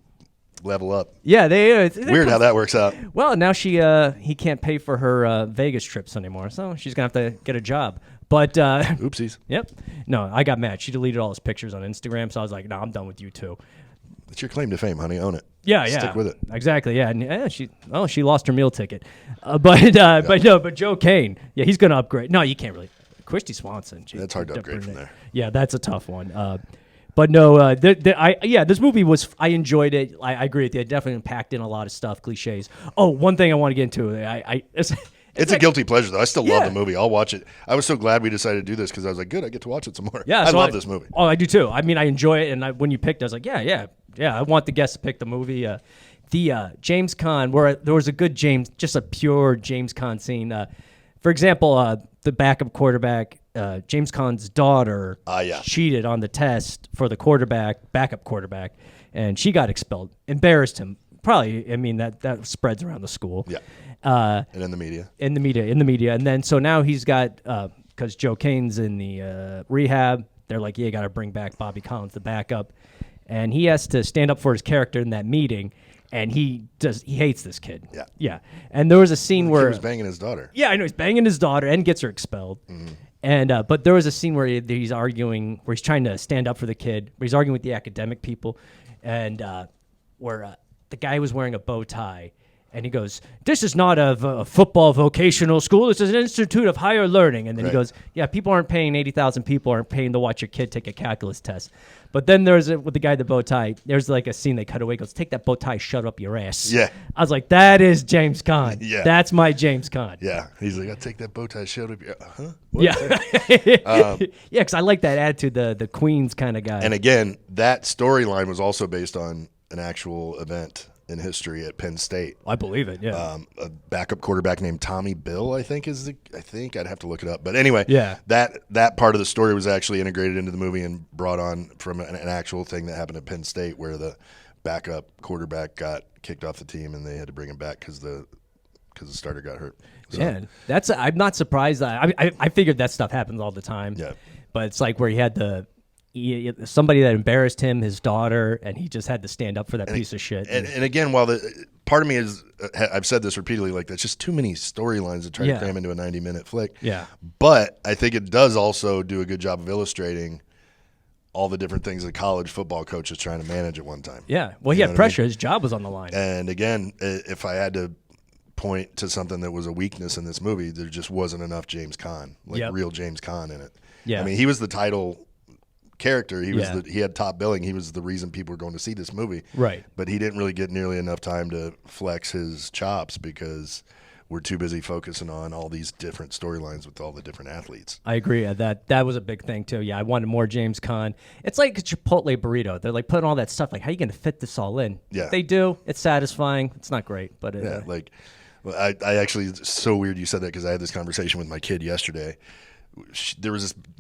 level up. Yeah, weird how that works out. Well, now he can't pay for her Vegas trips anymore, so she's gonna have to get a job. But oopsies. Yep. No, I got mad. She deleted all his pictures on Instagram, so I was like, no, I'm done with you too. It's your claim to fame, honey. Own it. Yeah. Stick with it. Exactly. Yeah. And she lost her meal ticket. But Joe Kane, he's gonna upgrade. No, you can't really. Christy Swanson. That's hard to upgrade from there. Yeah, that's a tough one. But no, this movie was. I enjoyed it. I agree with you. It definitely packed in a lot of stuff, cliches. Oh, one thing I want to get into. It's a guilty pleasure, though. I still love the movie. I'll watch it. I was so glad we decided to do this because I was like, good, I get to watch it some more. Yeah, I love this movie. Oh, I do too. I mean, I enjoy it. And when you picked, I was like, yeah. I want the guests to pick the movie. The James Caan, where there was a good just a pure James Caan scene. For example, the backup quarterback, James Caan's daughter, cheated on the test for the backup quarterback, and she got expelled. Embarrassed him. Probably, I mean, that spreads around the school. Yeah. And in the media. In the media. And then, so now he's got, because Joe Kane's in the rehab, they're like, yeah, you got to bring back Bobby Collins, the backup. And he has to stand up for his character in that meeting. And he hates this kid. Yeah. Yeah. And there was a scene where. He was banging his daughter. Yeah, I know. He's banging his daughter and gets her expelled. Mm-hmm. And, but there was a scene where he's arguing, where he's trying to stand up for the kid, where he's arguing with the academic people. And where the guy was wearing a bow tie. And he goes, this is not a football vocational school. This is an institute of higher learning. And then he goes, yeah, people aren't paying 80,000 people aren't paying to watch your kid take a calculus test. But then with the guy with the bow tie, there's like a scene they cut away. He goes, take that bow tie, shove up your ass. Yeah. I was like, that is James Caan. Yeah. That's my James Caan. Yeah. He's like, I'll take that bow tie, shove up your huh? What? Yeah. Yeah, because I like that attitude, the Queens kind of guy. And again, that storyline was also based on an actual event in history at Penn State. I believe it, yeah. A backup quarterback named Tommy Bill, I think I'd have to look it up. But anyway, yeah. that part of the story was actually integrated into the movie and brought on from an actual thing that happened at Penn State where the backup quarterback got kicked off the team and they had to bring him back because the starter got hurt. So, yeah, I'm not surprised. I figured that stuff happens all the time. Yeah. But it's like where he had somebody that embarrassed him, his daughter, and he just had to stand up for that piece of shit. And again, while part of me is, I've said this repeatedly, like that's just too many storylines to try to cram into a 90-minute flick. Yeah. But I think it does also do a good job of illustrating all the different things a college football coach is trying to manage at one time. Yeah. Well, he had pressure. I mean? His job was on the line. And again, if I had to point to something that was a weakness in this movie, there just wasn't enough James Caan, real James Caan in it. Yeah. I mean, he was the title character. He had top billing. He was the reason people were going to see this movie. Right. But he didn't really get nearly enough time to flex his chops because we're too busy focusing on all these different storylines with all the different athletes. I agree. That was a big thing too. Yeah, I wanted more James Caan. It's like a Chipotle burrito. They're like putting all that stuff. Like, how are you going to fit this all in? Yeah. They do. It's satisfying. It's not great, but I actually, it's so weird you said that because I had this conversation with my kid yesterday. They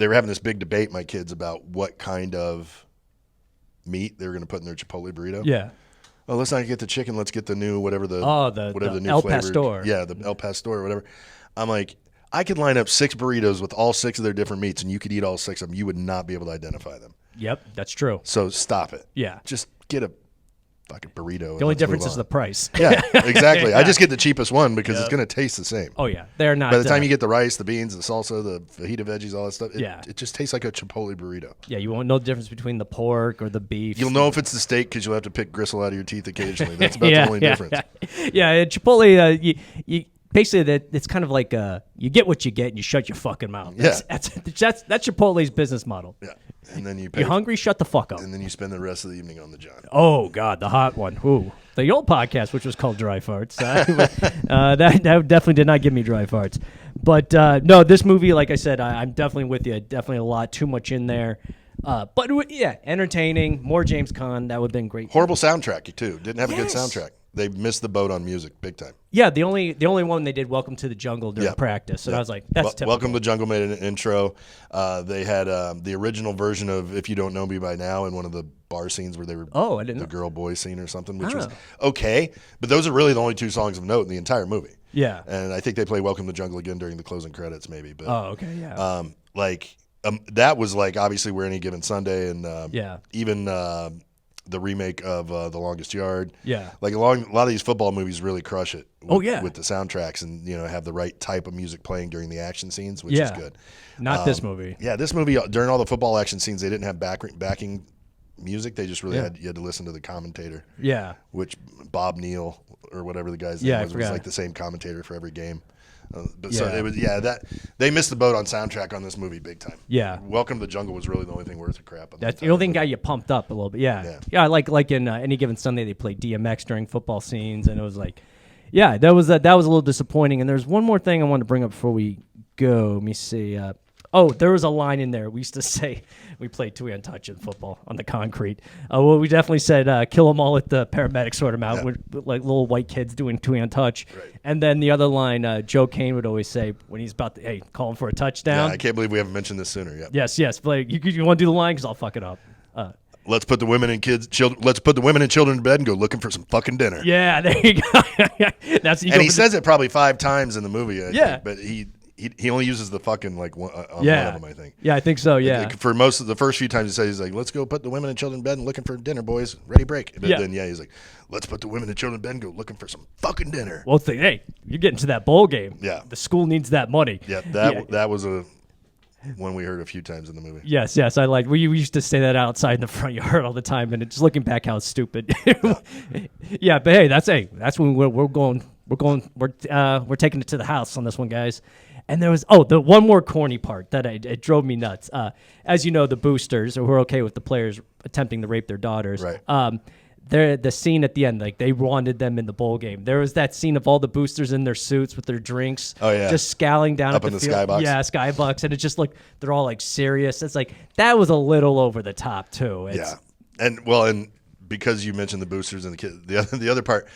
were having this big debate, my kids, about what kind of meat they were going to put in their Chipotle burrito. Yeah. Oh, let's not get the chicken. Let's get the new whatever the new El flavored, Pastor. Yeah, the El Pastor or whatever. I'm like, I could line up 6 burritos with all 6 of their different meats, and you could eat all 6 of them. You would not be able to identify them. Yep, that's true. So stop it. Yeah. Just get a fucking burrito. The only difference is the price. Yeah, exactly. Yeah. I just get the cheapest one because it's going to taste the same. Oh, yeah. They're not. By the time you get the rice, the beans, the salsa, the fajita veggies, all that stuff, it just tastes like a Chipotle burrito. Yeah, you won't know the difference between the pork or the beef. You'll know if it's the steak because you'll have to pick gristle out of your teeth occasionally. That's about the only difference. Yeah, at Chipotle, you basically it's kind of like you get what you get and you shut your fucking mouth. That's Chipotle's business model. Yeah. And then you hungry? Shut the fuck up. And then you spend the rest of the evening on the john. Oh God, the hot one. Ooh, the old podcast, which was called Dry Farts. That definitely did not give me dry farts. But no, this movie, like I said, I'm definitely with you. Definitely a lot too much in there. But entertaining. More James Caan. That would have been great. Horrible soundtrack too. Didn't have a good soundtrack. They missed the boat on music big time. Yeah, the only one they did Welcome to the Jungle during practice. So I was like, that's typical. Welcome to the Jungle made an intro. They had the original version of If You Don't Know Me By Now in one of the bar scenes where they were I didn't know. girl-boy scene or something, which was okay. But those are really the only 2 songs of note in the entire movie. Yeah. And I think they play Welcome to the Jungle again during the closing credits maybe. But, okay, yeah. That was like obviously We're Any Given Sunday and even the remake of The Longest Yard. Yeah. Like a lot of these football movies really crush it with the soundtracks and, have the right type of music playing during the action scenes, which is good. Not this movie. Yeah, this movie, during all the football action scenes, they didn't have backing music. They just really you had to listen to the commentator. Yeah. Which Bob Neal or whatever the guy's name was like the same commentator for every game. So it was that they missed the boat on soundtrack on this movie big time. Yeah, Welcome to the Jungle was really the only thing worth a crap. That's the only thing got you pumped up a little bit. Yeah. Like in Any Given Sunday, they played DMX during football scenes, and it was like, that was a little disappointing. And there's one more thing I wanted to bring up before we go. Let me see. There was a line in there. We used to say we played two hand touch in football on the concrete. Well, we definitely said kill them all at the paramedics sort them out, with like little white kids doing two hand touch. Right. And then the other line, Joe Kane would always say when he's about to call him for a touchdown. Yeah, I can't believe we haven't mentioned this sooner. Yep. Yes. But you want to do the line because I'll fuck it up. Let's put the women and children. Let's put the women and children to bed and go looking for some fucking dinner. Yeah, there you go. And he says it probably 5 times in the movie. I think, but he only uses the fucking like one of them, I think. Yeah, I think so. Yeah. Like, for most of the first few times he says, he's like, "Let's go put the women and children in bed and looking for dinner, boys. Ready, break." But then he's like, "Let's put the women and children in bed and go looking for some fucking dinner." Well, you're getting to that bowl game. Yeah. The school needs that money. Yeah, that was one we heard a few times in the movie. Yes, I like. We used to say that outside in the front yard all the time, and just looking back, how stupid. Yeah, but hey, that's when we're taking it to the house on this one, guys. And there was the one more corny part that it drove me nuts. As you know, the boosters who are okay with the players attempting to rape their daughters. Right. The scene at the end, like they wanted them in the bowl game. There was that scene of all the boosters in their suits with their drinks, just scowling down up at in the field. skybox. Yeah, skybox, and it's just like they're all like serious. It's like that was a little over the top too. And because you mentioned the boosters and the kids, the other part.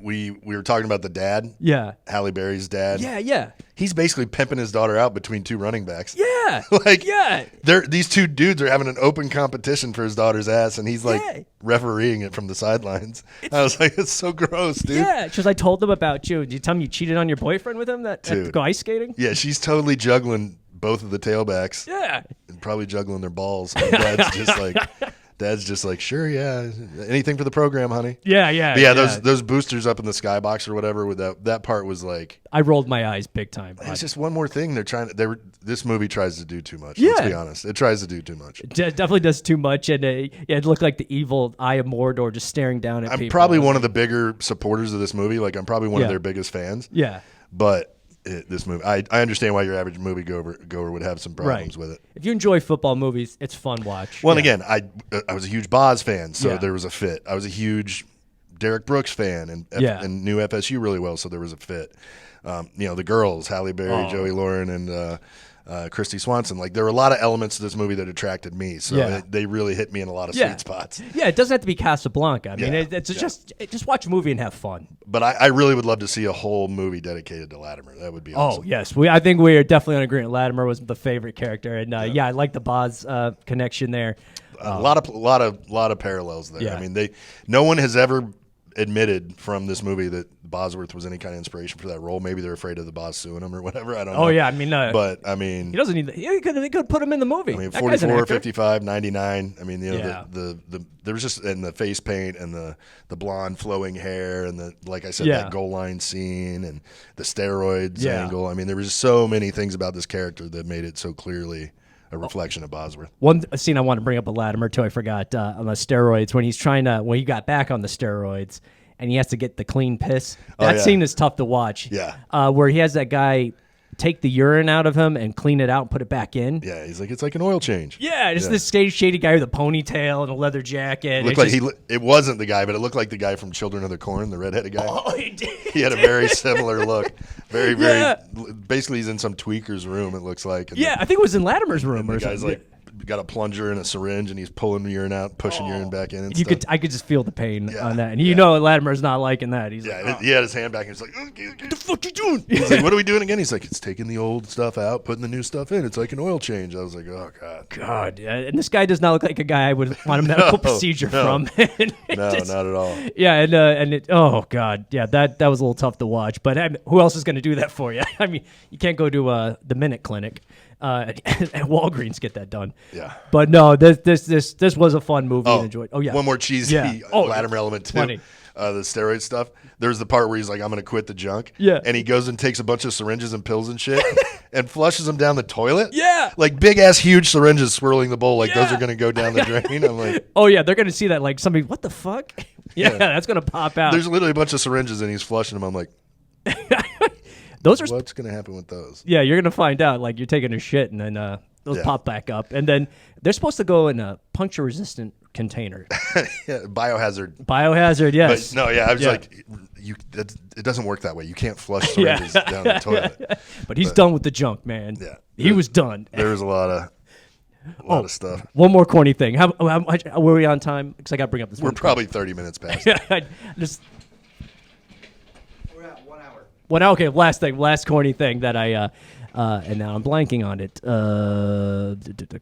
We were talking about the dad. Yeah. Halle Berry's dad. Yeah. He's basically pimping his daughter out between 2 running backs. Yeah. These 2 dudes are having an open competition for his daughter's ass, and he's like refereeing it from the sidelines. I was like, it's so gross, dude. Yeah, because I told them about you. Did you tell me you cheated on your boyfriend with him to go ice skating? Yeah, she's totally juggling both of the tailbacks. Yeah. And probably juggling their balls. And Dad's just like, sure, yeah, anything for the program, honey. Yeah. But yeah, those boosters up in the skybox or whatever. With that part was like, I rolled my eyes big time. It's just one more thing this movie tries to do too much. Let's be honest, it tries to do too much. It definitely does too much, and it looked like the evil Eye of Mordor just staring down at people. I'm probably one of the bigger supporters of this movie. Like I'm probably one of their biggest fans. Yeah, but. This movie, I understand why your average moviegoer would have some problems with it. If you enjoy football movies, it's fun watch. Well, and again, I was a huge Boz fan, so there was a fit. I was a huge Derek Brooks fan, and knew FSU really well, so there was a fit. The girls, Halle Berry, Joey Lauren, and Christy Swanson. Like there were a lot of elements to this movie that attracted me, so they really hit me in a lot of sweet spots. Yeah, it doesn't have to be Casablanca. I mean, it's just watch a movie and have fun. But I really would love to see a whole movie dedicated to Lattimer. That would be awesome. Oh yes, I think we are definitely on agreement. Lattimer was the favorite character, and I like the Boz connection there. A lot of parallels there. Yeah. I mean, no one has ever admitted from this movie that Bosworth was any kind of inspiration for that role. Maybe they're afraid of the boss suing him or whatever. I don't know. Oh, yeah. I mean, but I mean, he doesn't need that. They could put him in the movie. I mean, 44, 55, 99. I mean, there was just, and the face paint and the blonde flowing hair and like I said, that goal line scene and the steroids angle. I mean, there was just so many things about this character that made it so clearly a reflection of Bosworth. One scene I want to bring up with Lattimer too, I forgot, on the steroids, when he got back on the steroids and he has to get the clean piss. That scene is tough to watch. Yeah. Where he has that guy take the urine out of him and clean it out and put it back in. Yeah, he's like, it's like an oil change. Yeah, just this shady guy with a ponytail and a leather jacket. It wasn't the guy, but it looked like the guy from Children of the Corn, the redheaded guy. Oh, he did. He had a very similar look. Very, basically he's in some tweaker's room, it looks like. And I think it was in Latimer's room or something. The guy's like, got a plunger and a syringe, and he's pulling urine out, pushing urine back in. And I could just feel the pain on that, and Latimer's not liking that. He's like, he had his hand back, and he's like, "What the fuck you doing?" He's like, "What are we doing again?" He's like, "It's taking the old stuff out, putting the new stuff in. It's like an oil change." I was like, "Oh God, and this guy does not look like a guy I would want a medical procedure from." No, not at all. Yeah, oh God, yeah, that was a little tough to watch. But who else is going to do that for you? I mean, you can't go to the Minute Clinic. And Walgreens get that done. Yeah. But no, this was a fun movie and enjoyed. Oh yeah. One more cheesy Lattimer element too. Funny. The steroid stuff. There's the part where he's like, "I'm going to quit the junk." Yeah. And he goes and takes a bunch of syringes and pills and shit and flushes them down the toilet. Yeah. Like big ass huge syringes swirling the bowl. Like those are going to go down the drain. I'm like, oh yeah, they're going to see that. Like somebody, what the fuck? Yeah, that's going to pop out. There's literally a bunch of syringes and he's flushing them. I'm like, Those are what's going to happen with those? Yeah, you're gonna find out. Like you're taking a shit, and then those pop back up, and then they're supposed to go in a puncture-resistant container. Yeah, biohazard. Biohazard, yes. But no, yeah, I was like, it doesn't work that way. You can't flush syringes down the toilet. But he's done with the junk, man. Yeah, he was done. There was a lot of stuff. One more corny thing. How were we on time? Because I got to bring up this. We're probably 30 minutes past. Just. We're at 1 hour. Okay, last corny thing that I, and now I'm blanking on it.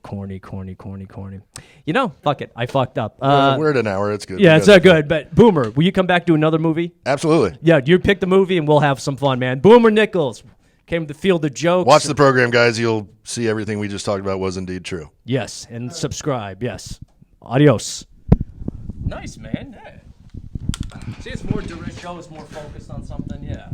Corny. You know, fuck it, I fucked up. We're at an hour. It's good. Yeah, it's good. But Boomer, will you come back to another movie? Absolutely. Yeah, you pick the movie and we'll have some fun, man. Boomer Nichols came to the field of jokes. Watch the program, guys. You'll see everything we just talked about was indeed true. Yes, and subscribe. Yes. Adios. Nice, man. Yeah. See, it's more direct show. It's more focused on something. Yeah.